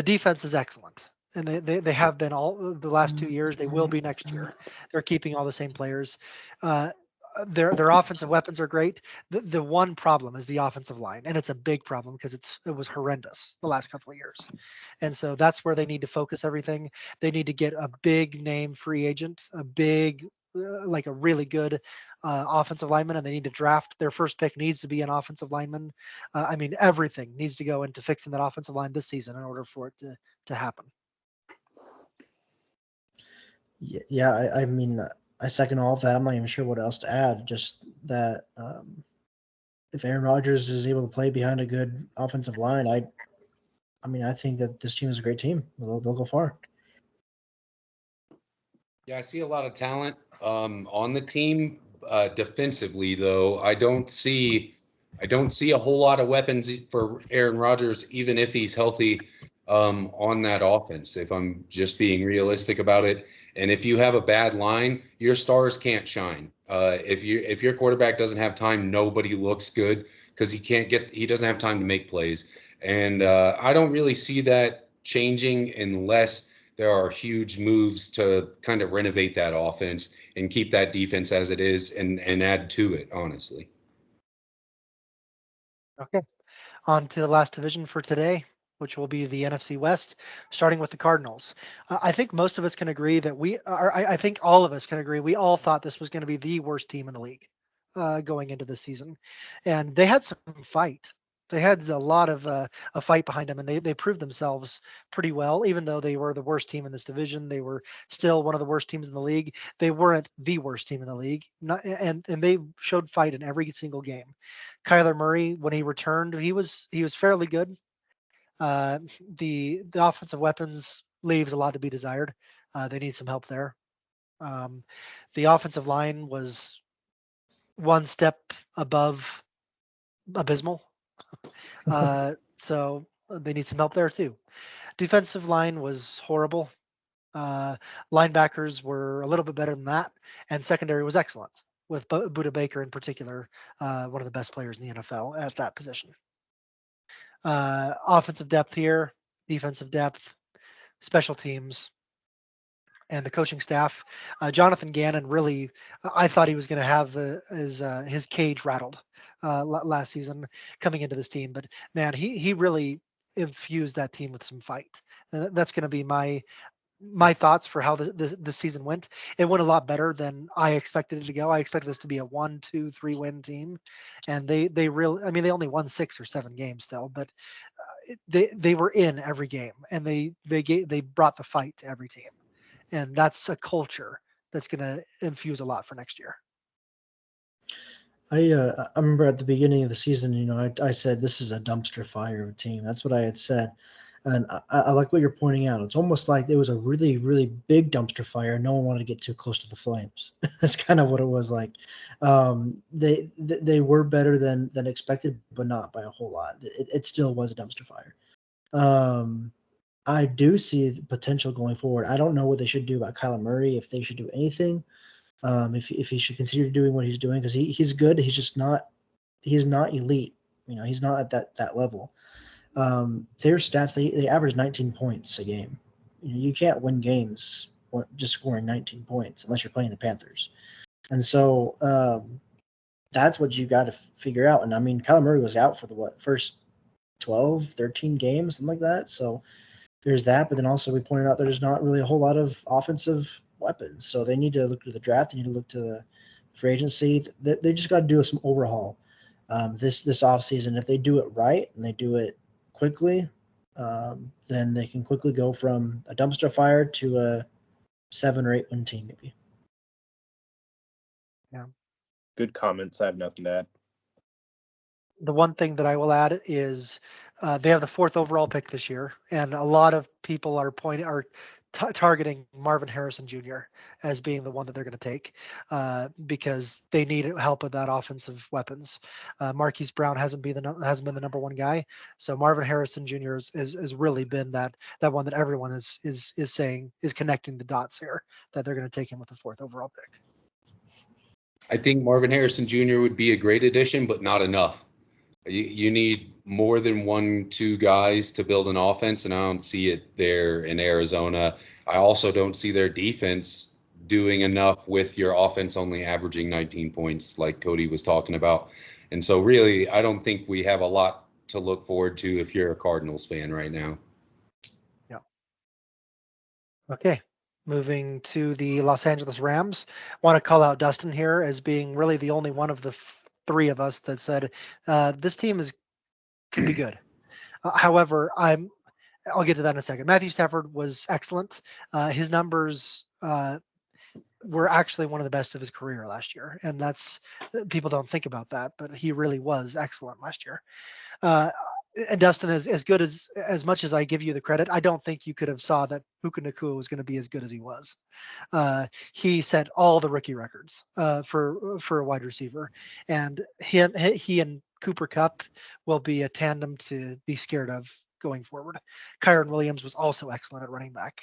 defense is excellent, and they have been all the last 2 years. They will be next year. They're keeping all the same players. Their offensive weapons are great. The one problem is the offensive line, and it's a big problem because it was horrendous the last couple of years, and so that's where they need to focus everything. They need to get a big name free agent, a big like a really good offensive lineman, and they need to draft. Their first pick needs to be an offensive lineman. I mean, everything needs to go into fixing that offensive line this season in order for it to happen. Yeah, I mean, I second all of that. I'm not even sure what else to add. Just that if Aaron Rodgers is able to play behind a good offensive line, I mean, I think that this team is a great team. They'll go far. Yeah, I see a lot of talent on the team. Defensively, though, I don't see a whole lot of weapons for Aaron Rodgers, even if he's healthy, on that offense. If I'm just being realistic about it, and if you have a bad line, your stars can't shine. If your quarterback doesn't have time, nobody looks good because he doesn't have time to make plays. And I don't really see that changing unless there are huge moves to kind of renovate that offense and keep that defense as it is and add to it, honestly. Okay. On to the last division for today, which will be the NFC West, starting with the Cardinals. I think most of us can agree that I think all of us can agree, we all thought this was going to be the worst team in the league going into the season. And they had some fight. They had a lot of a fight behind them, and they proved themselves pretty well. Even though they were the worst team in this division, they were still one of the worst teams in the league. They weren't the worst team in the league, and they showed fight in every single game. Kyler Murray, when he returned, he was fairly good. Uh, the offensive weapons leaves a lot to be desired. They need some help there. Um, the offensive line was one step above abysmal, so they need some help there too. Defensive line was horrible. Uh, Linebackers were a little bit better than that, and secondary was excellent with Buda Baker in particular, one of the best players in the NFL at that position. Offensive depth here, defensive depth, special teams, and the coaching staff. Jonathan Gannon really, I thought he was going to have his cage rattled last season coming into this team, but man, he really infused that team with some fight. That's going to be my thoughts for how this season went. It went a lot better than I expected it to go. I expected this to be a 1, 2, 3 win team, and they really, I mean, they only won 6 or 7 games still, but they were in every game, and they brought the fight to every team, and that's a culture that's going to infuse a lot for next year. I remember at the beginning of the season, I said this is a dumpster fire of a team. That's what I had said, and I like what you're pointing out. It's almost like it was a really really big dumpster fire. No one wanted to get too close to the flames. That's kind of what it was like. They were better than expected, but not by a whole lot. It still was a dumpster fire. Um, I do see the potential going forward. I don't know what they should do about Kyler Murray, if they should do anything, if he should continue doing what he's doing, because he's good. He's not elite. He's not at that level. Their stats, they average 19 points a game. You can't win games just scoring 19 points unless you're playing the Panthers. And so that's what you got to figure out. And I mean, Kyler Murray was out for the first 12, 13 games, something like that. So there's that, but then also we pointed out there's not really a whole lot of offensive weapons. So they need to look to the draft. They need to look to the free agency. They just got to do some overhaul this offseason. If they do it right and they do it quickly, then they can quickly go from a dumpster fire to a 7 or 8 win team, maybe. Yeah. Good comments. I have nothing to add. The one thing that I will add is they have the 4th overall pick this year, and a lot of people are targeting Marvin Harrison Jr. as being the one that they're going to take because they need help with that offensive weapons. Marquise Brown hasn't been the number one guy, so Marvin Harrison Jr. has really been that one that everyone is saying is connecting the dots here, that they're going to take him with the 4th overall pick. I think Marvin Harrison Jr. would be a great addition, but not enough. You need more than 1, 2 guys to build an offense, and I don't see it there in Arizona. I also don't see their defense doing enough with your offense only averaging 19 points, like Cody was talking about. And so, really, I don't think we have a lot to look forward to if you're a Cardinals fan right now. Yeah. Okay. Moving to the Los Angeles Rams. Want to call out Dustin here as being really the only one of the 3 of us that said this team could be good. However, I'll get to that in a second. Matthew Stafford was excellent. His numbers were actually one of the best of his career last year, and that's people don't think about that, but he really was excellent last year. And Dustin, as good as much as I give you the credit, I don't think you could have saw that Puka Nacua was going to be as good as he was. He set all the rookie records for a wide receiver, and he and Cooper Kupp will be a tandem to be scared of going forward. Kyron Williams was also excellent at running back.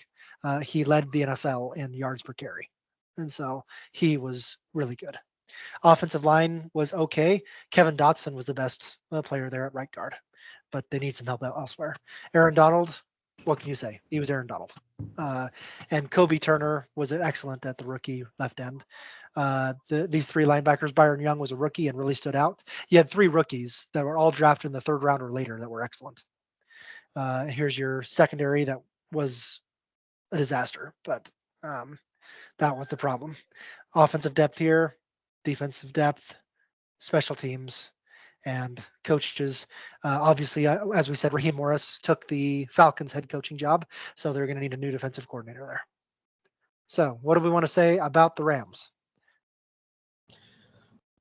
He led the NFL in yards per carry, and so he was really good. Offensive line was okay. Kevin Dotson was the best player there at right guard, but they need some help elsewhere. Aaron Donald, what can you say? He was Aaron Donald. And Kobe Turner was excellent at the rookie left end. These three linebackers, Byron Young was a rookie and really stood out. You had three rookies that were all drafted in the third round or later that were excellent. Here's your secondary that was a disaster, but that was the problem. Offensive depth here, defensive depth, special teams, and coaches. Obviously, as we said, Raheem Morris took the Falcons head coaching job, so they're going to need a new defensive coordinator there. So, what do we want to say about the Rams?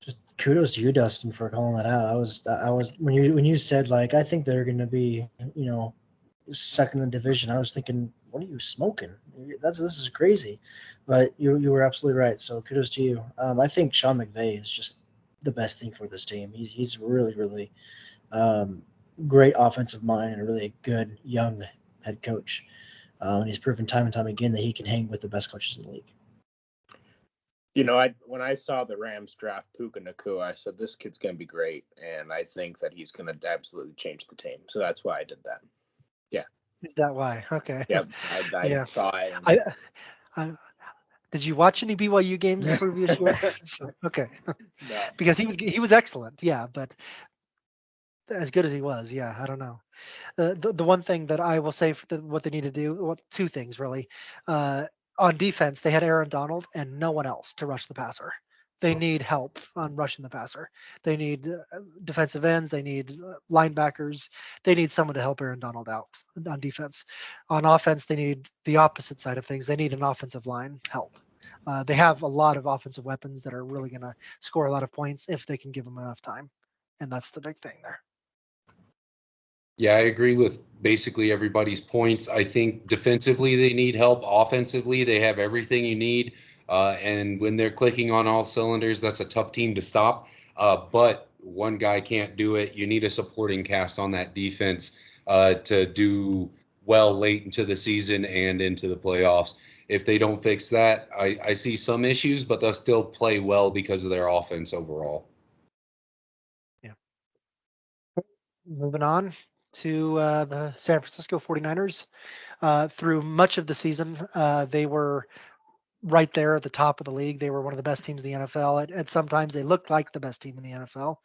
Just kudos to you, Dustin, for calling that out. I was when you said like I think they're going to be second in the division. I was thinking, what are you smoking? This is crazy, but you were absolutely right. So kudos to you. I think Sean McVay is just the best thing for this team. He's really great offensive mind and a really good young head coach. And he's proven time and time again that he can hang with the best coaches in the league. When I saw the Rams draft Puka Nacua, I said this kid's going to be great, and I think that he's going to absolutely change the team. So that's why I did that. Yeah. Is that why? Okay. Yep. I Yeah. saw it. Did you watch any BYU games the previous year? Okay. No. Because he was excellent, yeah, but as good as he was, yeah, I don't know. The one thing that I will say for what they need to do, well, two things really. On defense, they had Aaron Donald and no one else to rush the passer. They need help on rushing the passer. They need defensive ends. They need linebackers. They need someone to help Aaron Donald out on defense. On offense, they need the opposite side of things. They need an offensive line help. They have a lot of offensive weapons that are really going to score a lot of points if they can give them enough time. And that's the big thing there. Yeah, I agree with basically everybody's points. I think defensively they need help. Offensively, they have everything you need. And when they're clicking on all cylinders, that's a tough team to stop. But one guy can't do it. You need a supporting cast on that defense to do well late into the season and into the playoffs. If they don't fix that, I see some issues, but they'll still play well because of their offense overall. Yeah. Moving on to the San Francisco 49ers. Through much of the season, they were right there at the top of the league. They were one of the best teams in the NFL. And sometimes they looked like the best team in the NFL.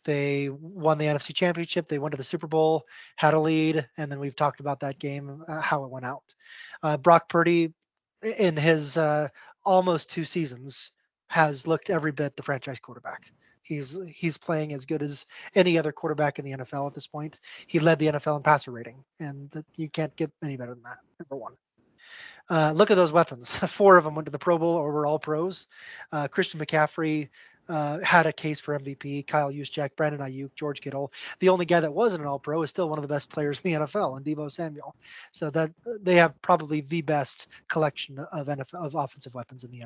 They won the NFC Championship. They went to the Super Bowl, had a lead, and then we've talked about that game, how it went out. Brock Purdy, in his almost 2 seasons, has looked every bit the franchise quarterback. He's playing as good as any other quarterback in the NFL at this point. He led the NFL in passer rating, and you can't get any better than that. Number one. Look at those weapons. 4 of them went to the Pro Bowl or were all pros. Christian McCaffrey had a case for MVP. Kyle Juszczyk, Brandon Ayuk, George Kittle. The only guy that wasn't an All-Pro is still one of the best players in the NFL, and Deebo Samuel. So that they have probably the best collection of offensive weapons in the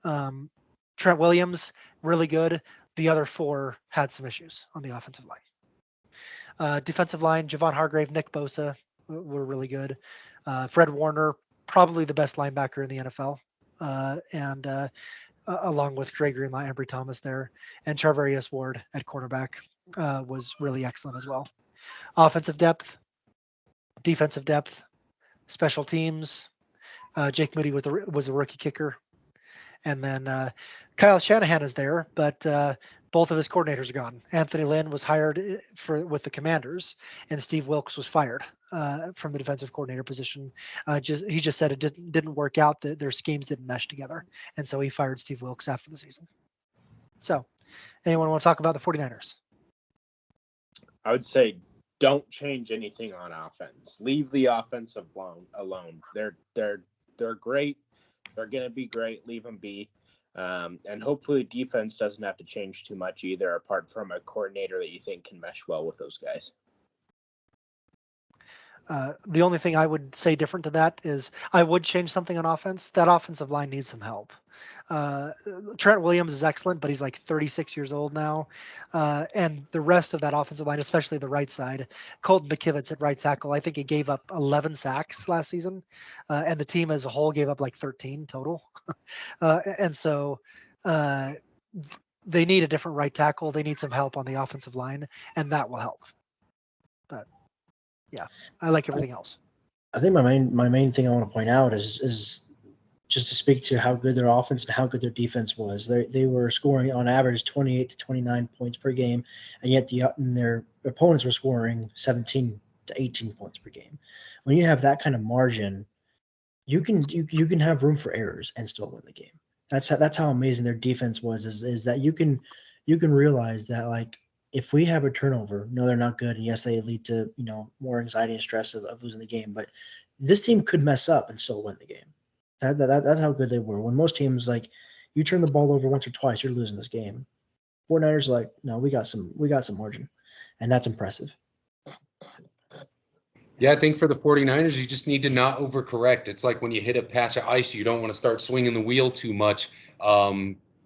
NFL. Trent Williams, really good. The other 4 had some issues on the offensive line. Defensive line, Javon Hargrave, Nick Bosa were really good. Fred Warner, probably the best linebacker in the NFL, and along with Dre Greenlaw, Ambry Thomas there, and Charvarius Ward at cornerback was really excellent as well. Offensive depth, defensive depth, special teams. Jake Moody was a rookie kicker, and then Kyle Shanahan is there, but both of his coordinators are gone. Anthony Lynn was hired with the Commanders, and Steve Wilkes was fired from the defensive coordinator position. He just said it didn't work out, that their schemes didn't mesh together, and so he fired Steve Wilkes after the season. So, anyone want to talk about the 49ers? I would say don't change anything on offense. Leave the offensive alone. They're great. They're going to be great. Leave them be. And hopefully defense doesn't have to change too much either, apart from a coordinator that you think can mesh well with those guys. The only thing I would say different to that is I would change something on offense. That offensive line needs some help. Trent Williams is excellent, but he's like 36 years old now. And the rest of that offensive line, especially the right side, Colton McKivitz at right tackle, I think he gave up 11 sacks last season. And the team as a whole gave up like 13 total. And so uh, they need a different right tackle. They need some help on the offensive line, and that will help. But yeah, I like everything else. I think my main thing I want to point out is just to speak to how good their offense and how good their defense was. They were scoring on average 28 to 29 points per game, and yet their opponents were scoring 17 to 18 points per game. When you have that kind of margin, you can have room for errors and still win the game. That's how amazing their defense was. Is that you can realize that, like, if we have a turnover, no, they're not good, and yes, they lead to more anxiety and stress of losing the game. But this team could mess up and still win the game. That's how good they were. When most teams, like, you turn the ball over once or twice, you're losing this game. 49ers are like, no, we got some margin, and that's impressive. Yeah, I think for the 49ers, you just need to not overcorrect. It's like when you hit a patch of ice, you don't want to start swinging the wheel too much.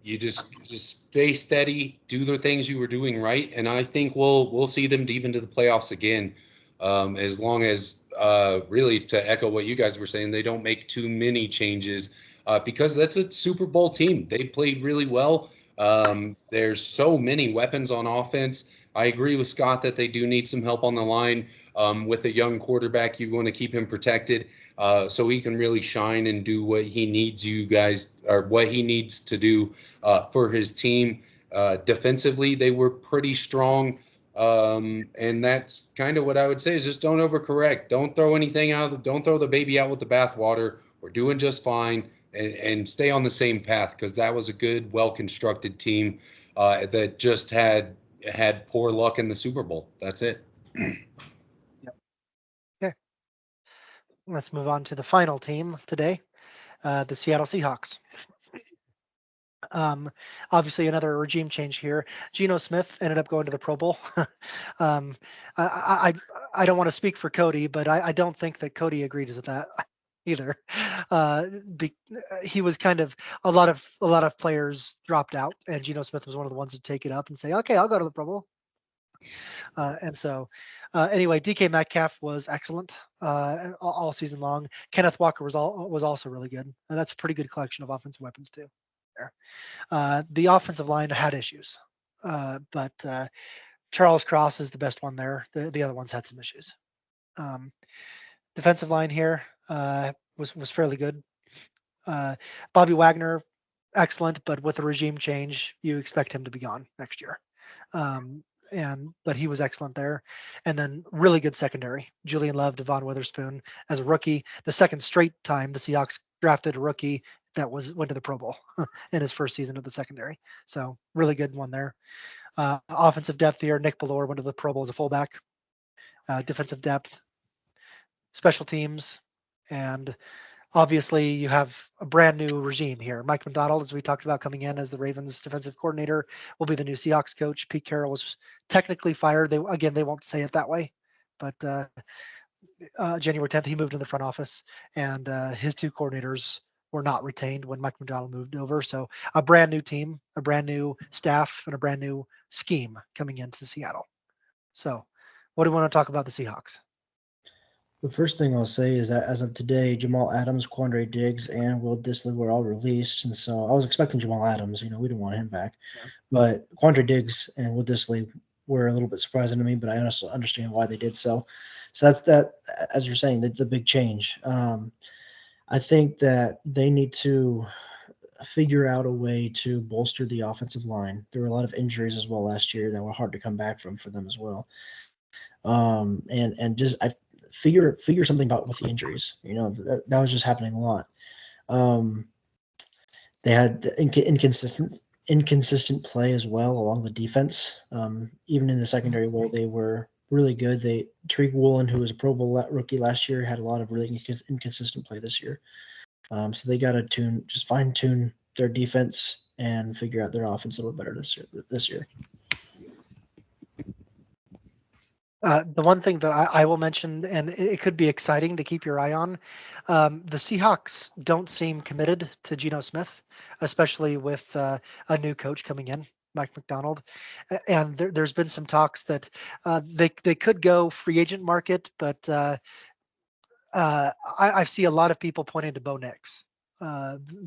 You just stay steady, do the things you were doing right, and I think we'll see them deep into the playoffs again. As long as really, to echo what you guys were saying, they don't make too many changes because that's a Super Bowl team. They played really well. There's so many weapons on offense. I agree with Scott that they do need some help on the line. With a young quarterback, you want to keep him protected so he can really shine and do what he needs what he needs to do for his team. Defensively, they were pretty strong. And that's kind of what I would say is just don't overcorrect. Don't throw anything out. Don't throw the baby out with the bathwater. We're doing just fine, and stay on the same path, because that was a good, well-constructed team that just had poor luck in the Super Bowl. That's it. Okay, let's move on to the final team today, the Seattle Seahawks. Um, Obviously, another regime change here. Geno Smith ended up going to the Pro Bowl. um, I don't want to speak for Cody, but I don't think that Cody agreed with that either. Uh, he was kind of a lot of players dropped out, and Geno Smith was one of the ones to take it up and say, "Okay, I'll go to the Pro Bowl." And so, anyway, DK Metcalf was excellent all season long. Kenneth Walker was also really good, and that's a pretty good collection of offensive weapons too. There. The offensive line had issues, but Charles Cross is the best one there. The other ones had some issues. Um, Defensive line here was fairly good. Bobby Wagner, excellent, but with the regime change, you expect him to be gone next year. But he was excellent there. And then really good secondary. Julian Love, Devon Witherspoon as a rookie. The second straight time the Seahawks drafted a rookie that went to the Pro Bowl in his first season of the secondary. So really good one there. Offensive depth here. Nick Ballore went to the Pro Bowl as a fullback. Defensive depth, special teams, and obviously you have a brand new regime here. Mike Macdonald, as we talked about, coming in as the Ravens defensive coordinator, will be the new Seahawks coach. Pete Carroll was technically fired. They won't say it that way, but January 10th he moved in the front office, and his two coordinators were not retained when Mike Macdonald moved over. So a brand new team, a brand new staff, and a brand new scheme coming into Seattle. So what do we want to talk about the Seahawks? The first thing I'll say is that as of today, Jamal Adams, Quandre Diggs, and Will Dissly were all released, and so I was expecting Jamal Adams. We didn't want him back, but Quandre Diggs and Will Dissly were a little bit surprising to me. But I also understand why they did so. So that's that. As you're saying, the big change. I think that they need to figure out a way to bolster the offensive line. There were a lot of injuries as well last year that were hard to come back from for them as well. And just I figure something out with the injuries. That was just happening a lot. They had inconsistent play as well along the defense. Even in the secondary where they were really good. Tariq Woolen, who was a Pro Bowl rookie last year, had a lot of really inconsistent play this year. So they got to fine tune their defense and figure out their offense a little better this year. The one thing that I will mention, and it could be exciting to keep your eye on, the Seahawks don't seem committed to Geno Smith, especially with a new coach coming in, Mike Macdonald. And there's been some talks that they could go free agent market, but I see a lot of people pointing to Bo Nix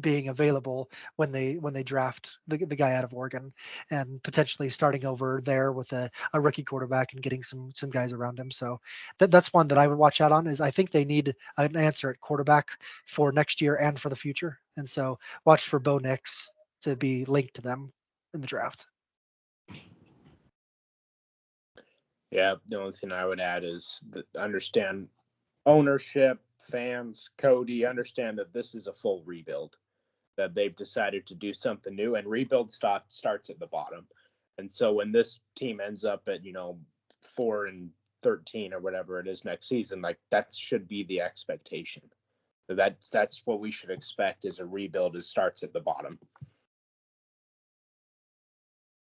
being available when they draft the guy out of Oregon, and potentially starting over there with a rookie quarterback and getting some guys around him. So that's one that I would watch out on. Is I think they need an answer at quarterback for next year and for the future, and so watch for Bo Nix to be linked to them in the draft. Yeah, the only thing I would add is that understand ownership, fans, Cody, understand that this is a full rebuild, that they've decided to do something new, and rebuild starts at the bottom. And so when this team ends up at 4-13 or whatever it is next season, like that should be the expectation. That's what we should expect is a rebuild. It starts at the bottom.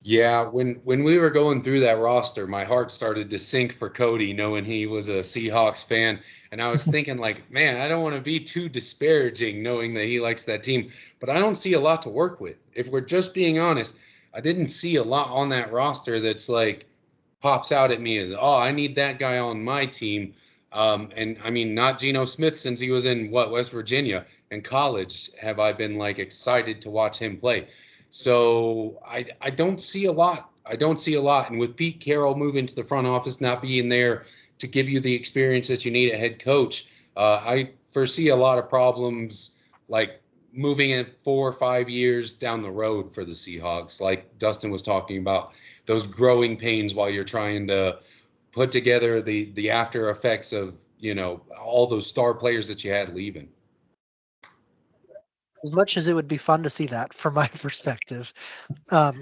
Yeah, when we were going through that roster, my heart started to sink for Cody, knowing he was a Seahawks fan. And I was thinking, like, man, I don't want to be too disparaging knowing that he likes that team, but I don't see a lot to work with. If we're just being honest, I didn't see a lot on that roster that's like pops out at me as, oh, I need that guy on my team. And I mean, not Geno Smith, since he was in West Virginia in college, have I been like excited to watch him play. So I don't see a lot. I don't see a lot. And with Pete Carroll moving to the front office, not being there to give you the experience that you need at head coach, I foresee a lot of problems, like moving in 4 or 5 years down the road for the Seahawks, like Dustin was talking about, those growing pains while you're trying to put together the after effects of, all those star players that you had leaving. As much as it would be fun to see that from my perspective, um,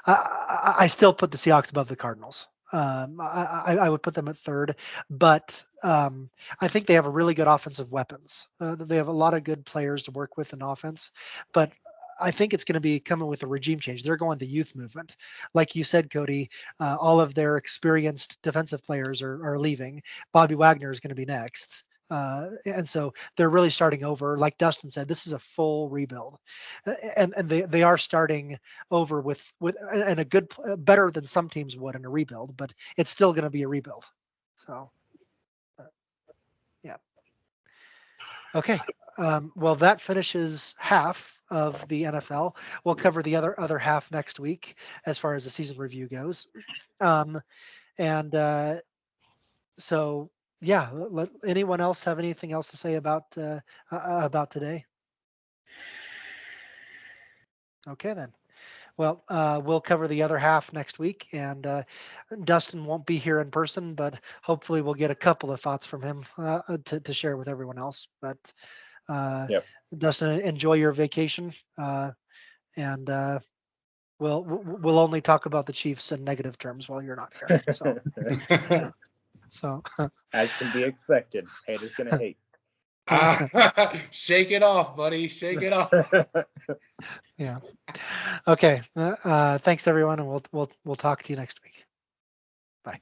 I still put the Seahawks above the Cardinals. I would put them at third, but I think they have a really good offensive weapons. They have a lot of good players to work with in offense, but I think it's going to be coming with a regime change. They're going the youth movement. Like you said, Cody, all of their experienced defensive players are leaving. Bobby Wagner is going to be next. And so they're really starting over. Like Dustin said, this is a full rebuild, and they are starting over with and a good better than some teams would in a rebuild, but it's still going to be a rebuild. So yeah. Okay. Well, that finishes half of the NFL. We'll cover the other half next week as far as the season review goes. And so yeah, anyone else have anything else to say about today? Okay then. Well, we'll cover the other half next week, and Dustin won't be here in person, but hopefully we'll get a couple of thoughts from him to share with everyone else. But Yep. Dustin, enjoy your vacation, and we'll only talk about the Chiefs in negative terms while you're not here. So, As can be expected, haters gonna hate. Shake it off, buddy. Shake it off. Yeah. Okay. Thanks everyone, and we'll talk to you next week. Bye.